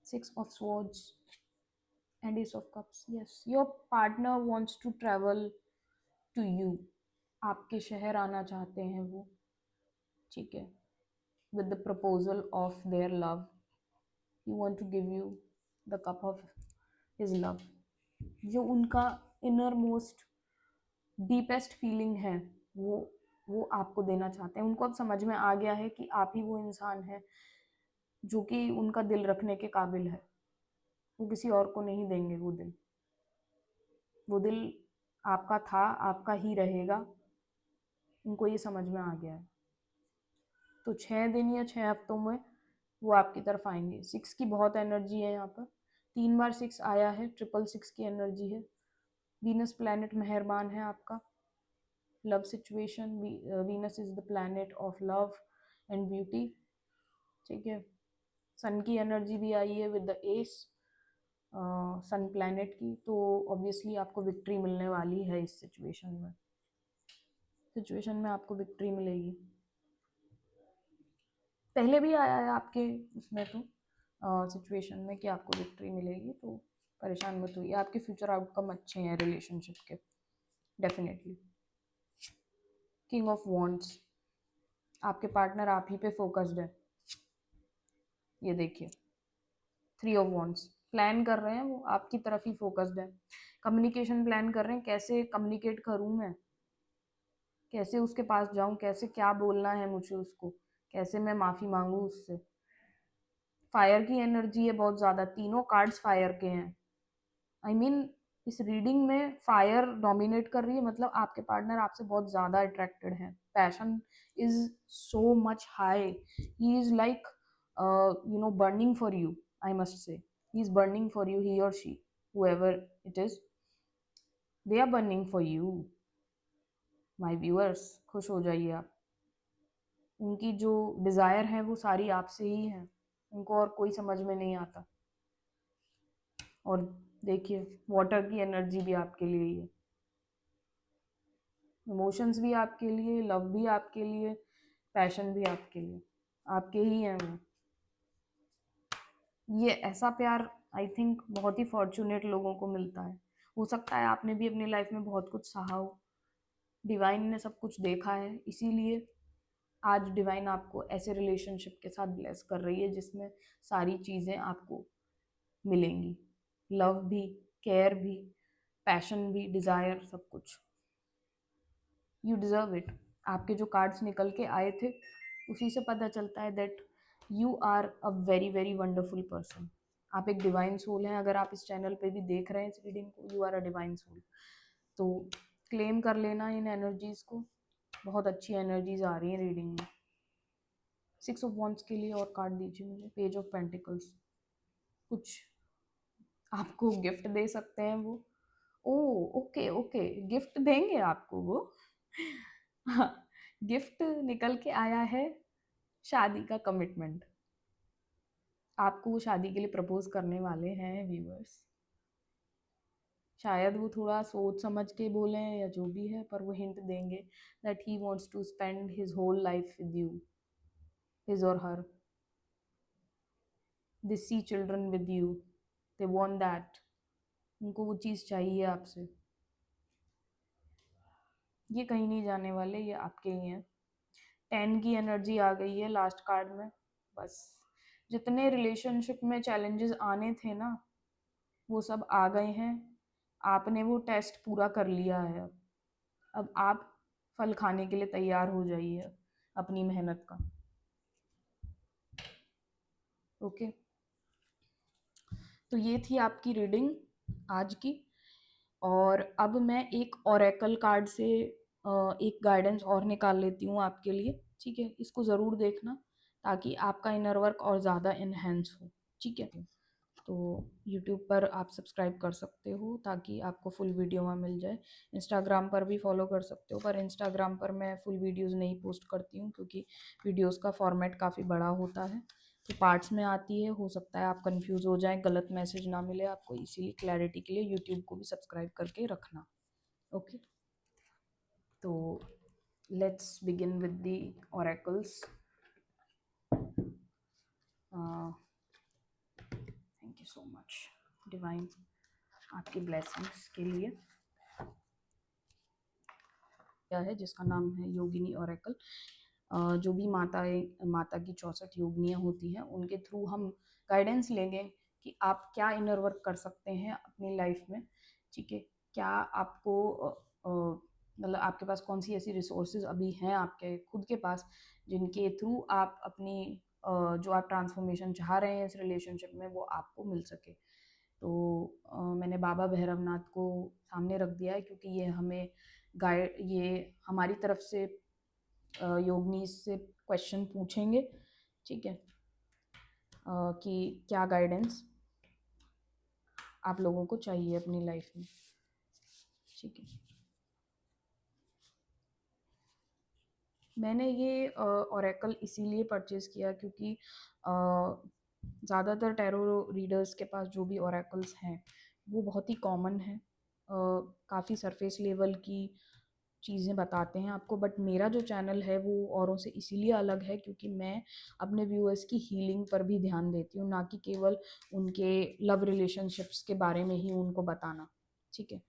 6 of swords and ace of cups. Yes, your partner wants to travel to you. आपके शहर आना चाहते हैं वो, ठीक है, with the proposal of their love. He want to give you the cup of his love. जो उनका इनर मोस्ट डीपेस्ट फीलिंग है, वो आपको देना चाहते हैं। उनको अब समझ में आ गया है कि आप ही वो इंसान है जो कि उनका दिल रखने के काबिल है। वो किसी और को नहीं देंगे वो दिल। वो दिल आपका था, आपका ही रहेगा। उनको ये समझ में आ गया है। तो 6 दिन या 6 हफ्तों में वो आपकी तरफ आएंगे। 6 की बहुत एनर्जी है यहाँ पर, 3 बार 6 आया है, 666 की एनर्जी है। वीनस प्लैनेट मेहरबान है आपका। Love situation, Venus is the planet of love and beauty, ठीक है। सन की एनर्जी भी आई है with the ace, sun planet की। तो ऑब्वियसली आपको विक्ट्री मिलने वाली है इस सिचुएशन में आपको विक्ट्री मिलेगी। पहले भी आया है आपके उसमें, तो सिचुएशन में, कि आपको विक्ट्री मिलेगी। तो परेशान मत होइए, आपके फ्यूचर आउटकम अच्छे हैं रिलेशनशिप के, डेफिनेटली। किंग ऑफ वॉन्ड्स, आपके पार्टनर आप ही पे फोकस्ड है, ये देखिए। 3 ऑफ वॉन्ड्स, प्लान कर रहे हैं वो आपकी तरफ ही फोकस्ड है। कम्युनिकेशन प्लान कर रहे हैं, कैसे कम्युनिकेट करूँ मैं, कैसे उसके पास जाऊँ, कैसे क्या बोलना है मुझे उसको, कैसे मैं माफ़ी मांगूँ उससे। फायर की एनर्जी है बहुत ज़्यादा, तीनों कार्ड्स फायर के हैं। आई मीन इस रीडिंग में फायर डोमिनेट कर रही है, मतलब आपके पार्टनर आपसे बहुत ज़्यादा अट्रैक्टेड है, passion is so much high, he is like burning for you, I must say he is burning for you, he और she, whoever it is, they are burning for you, my viewers। खुश हो जाइए आप, उनकी जो desire है वो सारी आपसे ही है, उनको और कोई समझ में नहीं आता। और देखिए वाटर की एनर्जी भी आपके लिए ही है, इमोशंस भी आपके लिए, लव भी आपके लिए, पैशन भी आपके लिए, आपके ही हैं वो। ये ऐसा प्यार आई थिंक बहुत ही फॉर्चुनेट लोगों को मिलता है। हो सकता है आपने भी अपनी लाइफ में बहुत कुछ सहा हो, डिवाइन ने सब कुछ देखा है, इसीलिए आज डिवाइन आपको ऐसे रिलेशनशिप के साथ ब्लेस कर रही है जिसमें सारी चीज़ें आपको मिलेंगी, लव भी, केयर भी, पैशन भी, डिज़ायर, सब कुछ। You deserve it. आपके जो कार्ड्स निकल के आए थे उसी से पता चलता है that you are a very very wonderful person. आप एक डिवाइन सोल हैं, अगर आप इस चैनल पे भी देख रहे हैं इस रीडिंग को, you are a divine soul. तो क्लेम कर लेना इन एनर्जीज़ को, बहुत अच्छी एनर्जीज आ रही हैं रीडिंग में। 6 ऑफ वॉन्ड्स के लिए और कार्ड दीजिए मुझे। पेज ऑफ पेंटिकल्स, कुछ आपको गिफ्ट दे सकते हैं वो। ओ ओके ओके, गिफ्ट देंगे आपको वो। हाँ, गिफ्ट निकल के आया है शादी का कमिटमेंट। आपको वो शादी के लिए प्रपोज करने वाले हैं व्यूअर्स। शायद वो थोड़ा सोच समझ के बोले या जो भी है, पर वो हिंट देंगे that he wants to spend his whole life with you, his और her. They see children with you, they want that, उनको वो चीज़ चाहिए आपसे। ये कहीं नहीं जाने वाले, ये आपके ही हैं। 10 की एनर्जी आ गई है लास्ट कार्ड में। बस जितने रिलेशनशिप में चैलेंजेस आने थे ना, वो सब आ गए हैं। आपने वो टेस्ट पूरा कर लिया है। अब आप फल खाने के लिए तैयार हो जाइए अपनी मेहनत का। ओके, तो ये थी आपकी रीडिंग आज की। और अब मैं एक ओरेकल कार्ड से एक गाइडेंस और निकाल लेती हूँ आपके लिए, ठीक है। इसको ज़रूर देखना ताकि आपका इनर वर्क और ज़्यादा इन्हेंस हो, ठीक है। तो यूट्यूब पर आप सब्सक्राइब कर सकते हो ताकि आपको फुल वीडियो वहाँ मिल जाए। इंस्टाग्राम पर भी फॉलो कर सकते हो, पर इंस्टाग्राम पर मैं फुल वीडियोस नहीं पोस्ट करती हूँ क्योंकि वीडियोस का फॉर्मेट काफ़ी बड़ा होता है, तो पार्ट्स में आती है। हो सकता है आप कंफ्यूज हो जाएं, गलत मैसेज ना मिले आपको, इसीलिए क्लैरिटी के लिए यूट्यूब को भी सब्सक्राइब करके रखना। ओके, तो let's begin with the oracles. Thank you so much divine आपकी ब्लेसिंग्स के लिए। क्या है जिसका नाम है योगिनी ओरेकल। जो भी माता की 64 योगिनियाँ होती हैं उनके थ्रू हम गाइडेंस लेंगे कि आप क्या इनर वर्क कर सकते हैं अपनी लाइफ में, ठीक है। क्या आपको मतलब आपके पास कौन सी ऐसी रिसोर्सेज अभी हैं आपके खुद के पास जिनके थ्रू आप अपनी जो आप ट्रांसफॉर्मेशन चाह रहे हैं इस रिलेशनशिप में वो आपको मिल सके। तो मैंने बाबा भैरवनाथ को सामने रख दिया है क्योंकि ये हमारी तरफ से योगनी से क्वेश्चन पूछेंगे, ठीक है, कि क्या गाइडेंस आप लोगों को चाहिए अपनी लाइफ में, ठीक है। मैंने ये ओरेकल इसीलिए परचेज़ किया क्योंकि ज़्यादातर टैरो रीडर्स के पास जो भी ओरेकल्स हैं वो बहुत ही कॉमन है, काफ़ी सरफेस लेवल की चीज़ें बताते हैं आपको। बट मेरा जो चैनल है वो औरों से इसीलिए अलग है क्योंकि मैं अपने व्यूअर्स की हीलिंग पर भी ध्यान देती हूँ, ना कि केवल उनके लव रिलेशनशिप्स के बारे में ही उनको बताना, ठीक है।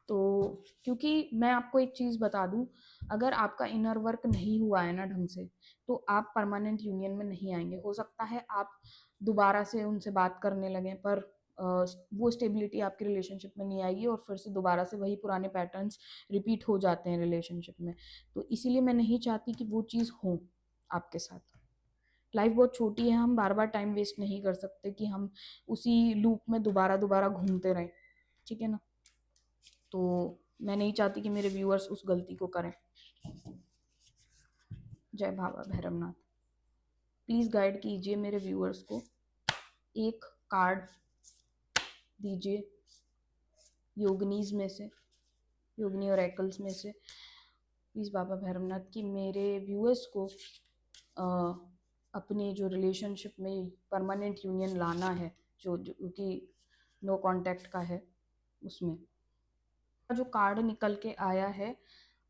तो क्योंकि मैं आपको एक चीज़ बता दूँ, अगर आपका इनर वर्क नहीं हुआ है ना ढंग से, तो आप परमानेंट यूनियन में नहीं आएंगे। हो सकता है आप दोबारा से उनसे बात करने लगें, पर वो स्टेबिलिटी आपके रिलेशनशिप में नहीं आएगी और फिर से दोबारा से वही पुराने पैटर्न्स रिपीट हो जाते हैं रिलेशनशिप में। तो इसीलिए मैं नहीं चाहती कि वो चीज़ हो आपके साथ। लाइफ बहुत छोटी है, हम बार बार टाइम वेस्ट नहीं कर सकते कि हम उसी लूप में दोबारा दोबारा घूमते रहें। ठीक है ना। तो मैं नहीं चाहती कि मेरे व्यूअर्स उस गलती को करें। जय बाबा भैरवनाथ। प्लीज़ गाइड कीजिए मेरे व्यूअर्स को, एक कार्ड दीजिए योगिनीज में से, योगिनी और एकल्स में से। प्लीज़ बाबा भैरवनाथ कि मेरे व्यूअर्स को अपने जो रिलेशनशिप में परमानेंट यूनियन लाना है, जो कि नो कांटेक्ट का है, उसमें जो कार्ड निकल के आया है,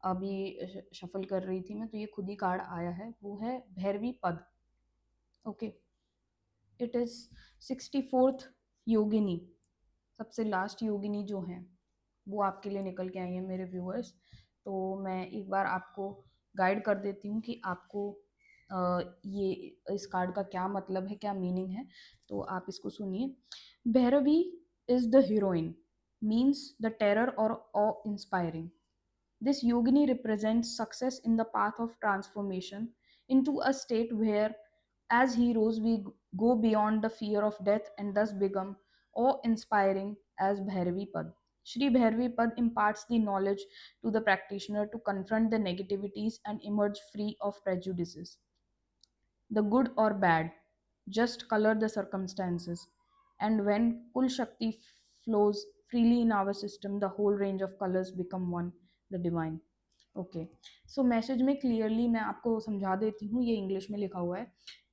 अभी शफल कर रही थी मैं तो ये खुद ही कार्ड आया है, वो है भैरवी पद। ओके, इट इज़ 64th योगिनी, सबसे लास्ट योगिनी जो है वो आपके लिए निकल के आई है मेरे व्यूअर्स। तो मैं एक बार आपको गाइड कर देती हूँ कि आपको ये इस कार्ड का क्या मतलब है, क्या मीनिंग है। तो आप इसको सुनिए। Bhairavi is the heroine, means the terror और awe inspiring. This yogini represents success in the path of transformation into a state where, as heroes, we go beyond the fear of death and thus become awe inspiring as Bhairavi Pad. Shri Bhairavi Pad imparts the knowledge to the practitioner to confront the negativities and emerge free of prejudices. The good or bad just color the circumstances, and when Kul Shakti flows freely in our system, the whole range of colors become one, the divine. Okay, so message में clearly मैं आपको समझा देती हूँ, ये English में लिखा हुआ है,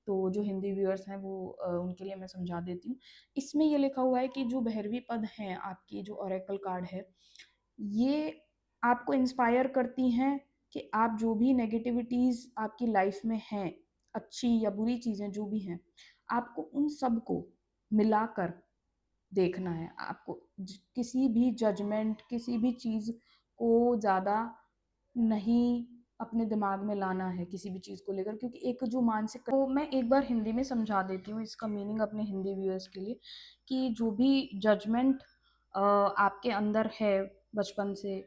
तो जो हिंदी व्यूअर्स हैं वो उनके लिए मैं समझा देती हूँ। इसमें ये लिखा हुआ है कि जो भैरवी पद हैं, आपकी जो ओरेकल कार्ड है, ये आपको इंस्पायर करती हैं कि आप जो भी नेगेटिविटीज़ आपकी लाइफ में हैं, अच्छी या बुरी चीज़ें जो भी हैं, आपको उन सब को मिलाकर देखना है। आपको किसी भी जजमेंट, किसी भी चीज़ को ज़्यादा नहीं अपने दिमाग में लाना है किसी भी चीज़ को लेकर, क्योंकि एक जो मानसिक, तो मैं एक बार हिंदी में समझा देती हूँ इसका मीनिंग अपने हिंदी व्यूअर्स के लिए, कि जो भी जजमेंट आपके अंदर है बचपन से,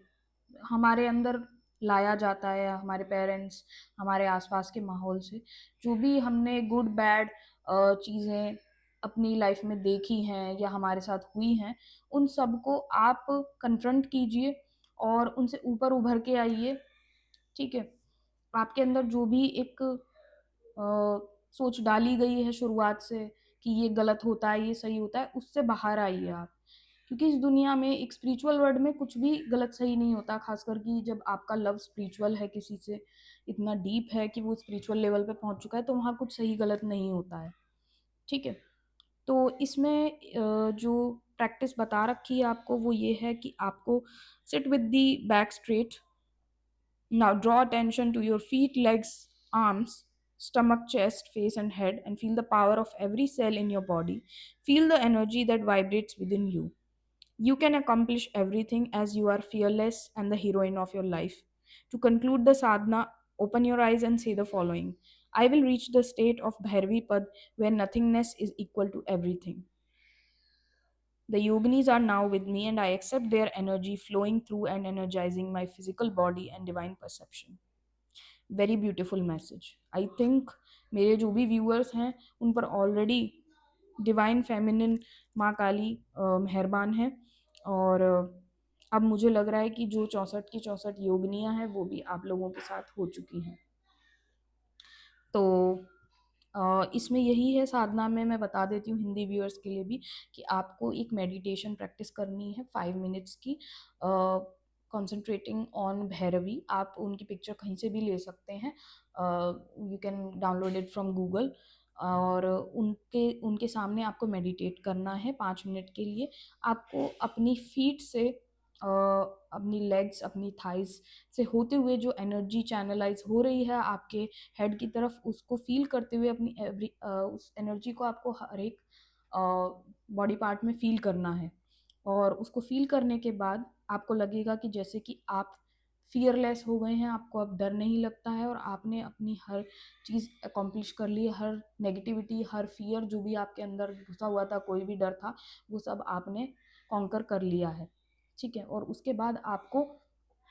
हमारे अंदर लाया जाता है, हमारे पेरेंट्स, हमारे आसपास के माहौल से, जो भी हमने गुड बैड चीज़ें अपनी लाइफ में देखी हैं या हमारे साथ हुई हैं, उन सब को आप कन्फ्रंट कीजिए और उनसे ऊपर उभर के आइए। ठीक है, आपके अंदर जो भी एक सोच डाली गई है शुरुआत से कि ये गलत होता है, ये सही होता है, उससे बाहर आइए आप। क्योंकि इस दुनिया में एक स्पिरिचुअल वर्ल्ड में कुछ भी गलत सही नहीं होता, खासकर कि जब आपका लव स्पिरिचुअल है, किसी से इतना डीप है कि वो स्पिरिचुअल लेवल पे पहुंच चुका है, तो वहाँ कुछ सही गलत नहीं होता है। ठीक है, तो इसमें जो प्रैक्टिस बता रखी है आपको वो ये है कि आपको sit with the back straight. Now draw attention to your feet, legs, arms, stomach, chest, face, and head, and feel the power of every cell in your body. Feel the energy that vibrates within you. You can accomplish everything as you are fearless and the heroine of your life. To conclude the sadhana, open your eyes and say the following: I will reach the state of Bhairavi Pad where nothingness is equal to everything. The yoginis are now with me, and I accept their energy flowing through and energizing my physical body and divine perception. Very beautiful message. I think मेरे जो भी viewers हैं उन पर already divine feminine माँ काली मेहरबान है, और अब मुझे लग रहा है कि जो 64 की 64 योगनियाँ हैं वो भी आप लोगों के साथ हो चुकी हैं। तो इसमें यही है, साधना में मैं बता देती हूँ हिंदी व्यूअर्स के लिए भी, कि आपको एक मेडिटेशन प्रैक्टिस करनी है 5 मिनट्स की, कॉन्सेंट्रेटिंग ऑन भैरवी। आप उनकी पिक्चर कहीं से भी ले सकते हैं, you can download it from Google, और उनके उनके सामने आपको मेडिटेट करना है 5 मिनट के लिए। आपको अपनी फीट से अपनी लेग्स, अपनी थाइस से होते हुए जो एनर्जी चैनलाइज हो रही है आपके हेड की तरफ, उसको फील करते हुए अपनी उस एनर्जी को आपको हर एक बॉडी पार्ट में फील करना है। और उसको फील करने के बाद आपको लगेगा कि जैसे कि आप फियरलेस हो गए हैं, आपको अब डर नहीं लगता है, और आपने अपनी हर चीज़ अकॉम्प्लिश कर ली है। हर नेगेटिविटी, हर फियर जो भी आपके अंदर घुसा हुआ था, कोई भी डर था, वो सब आपने कॉन्कर कर लिया है। ठीक है, और उसके बाद आपको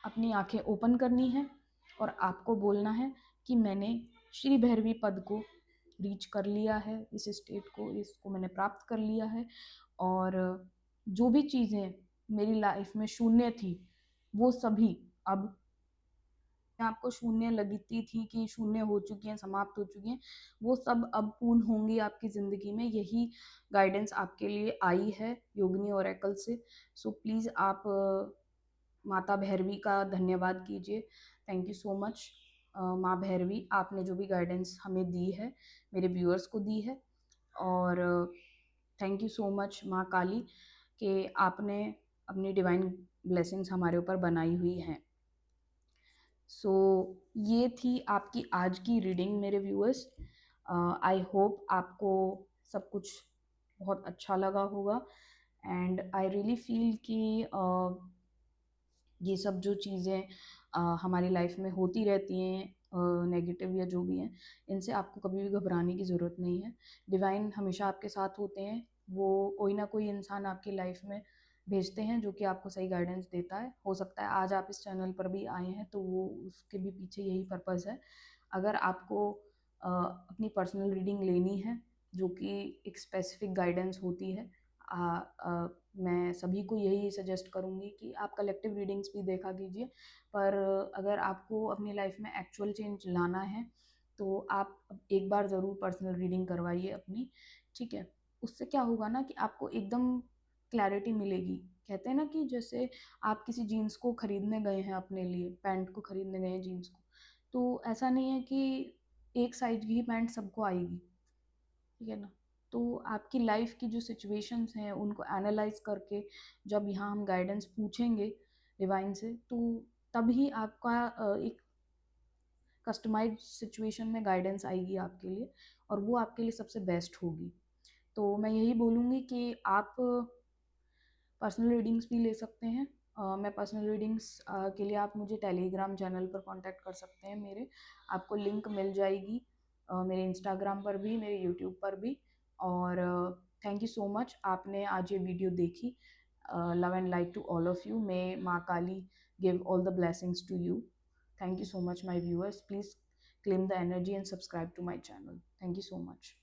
अपनी आंखें ओपन करनी है और आपको बोलना है कि मैंने श्री भैरवी पद को रीच कर लिया है, इस स्टेट को, इसको मैंने प्राप्त कर लिया है, और जो भी चीज़ें मेरी लाइफ में शून्य थी, वो सभी अब आपको शून्य लगती थी कि शून्य हो चुकी हैं, समाप्त हो चुकी हैं, वो सब अब पूर्ण होंगी आपकी ज़िंदगी में। यही गाइडेंस आपके लिए आई है योगिनी ओरेकल से। सो प्लीज़ आप माता भैरवी का धन्यवाद कीजिए। थैंक यू सो मच माँ भैरवी, आपने जो भी गाइडेंस हमें दी है, मेरे व्यूअर्स को दी है। और थैंक यू सो मच माँ काली कि आपने अपनी डिवाइन ब्लेसिंग्स हमारे ऊपर बनाई हुई हैं। सो ये थी आपकी आज की रीडिंग मेरे व्यूअर्स। आई होप आपको सब कुछ बहुत अच्छा लगा होगा, एंड आई रियली फील कि ये सब जो चीज़ें हमारी लाइफ में होती रहती हैं, नेगेटिव या जो भी हैं, इनसे आपको कभी भी घबराने की ज़रूरत नहीं है। डिवाइन हमेशा आपके साथ होते हैं। वो कोई ना कोई इंसान आपकी लाइफ में भेजते हैं जो कि आपको सही गाइडेंस देता है। हो सकता है आज आप इस चैनल पर भी आए हैं तो वो उसके भी पीछे यही पर्पज़ है। अगर आपको अपनी पर्सनल रीडिंग लेनी है जो कि एक स्पेसिफिक गाइडेंस होती है, मैं सभी को यही सजेस्ट करूँगी कि आप कलेक्टिव रीडिंग्स भी देखा कीजिए। पर अगर आपको अपनी लाइफ में एक्चुअल चेंज लाना है तो आप एक बार ज़रूर पर्सनल रीडिंग करवाइए अपनी, ठीक है? उससे क्या होगा ना कि आपको एकदम क्लैरिटी मिलेगी। कहते हैं ना कि जैसे आप किसी जीन्स को खरीदने गए हैं अपने लिए, पैंट को खरीदने गए हैं जीन्स को, तो ऐसा नहीं है कि एक साइज की ही पैंट सबको आएगी, ठीक है ना? तो आपकी लाइफ की जो सिचुएशंस हैं उनको एनालाइज करके जब यहाँ हम गाइडेंस पूछेंगे डिवाइन से, तो तभी आपका एक कस्टमाइज्ड सिचुएशन में गाइडेंस आएगी आपके लिए, और वो आपके लिए सबसे बेस्ट होगी। तो मैं यही बोलूँगी कि आप पर्सनल रीडिंग्स भी ले सकते हैं। मैं पर्सनल रीडिंग्स के लिए आप मुझे टेलीग्राम चैनल पर कांटेक्ट कर सकते हैं मेरे। आपको लिंक मिल जाएगी मेरे इंस्टाग्राम पर भी, मेरे यूट्यूब पर भी। और थैंक यू सो मच आपने आज ये वीडियो देखी। Love and light to all of you. May Maa Kali give all the blessings to you. Thank you so much my viewers. Please claim the energy and subscribe to my channel. Thank you so much.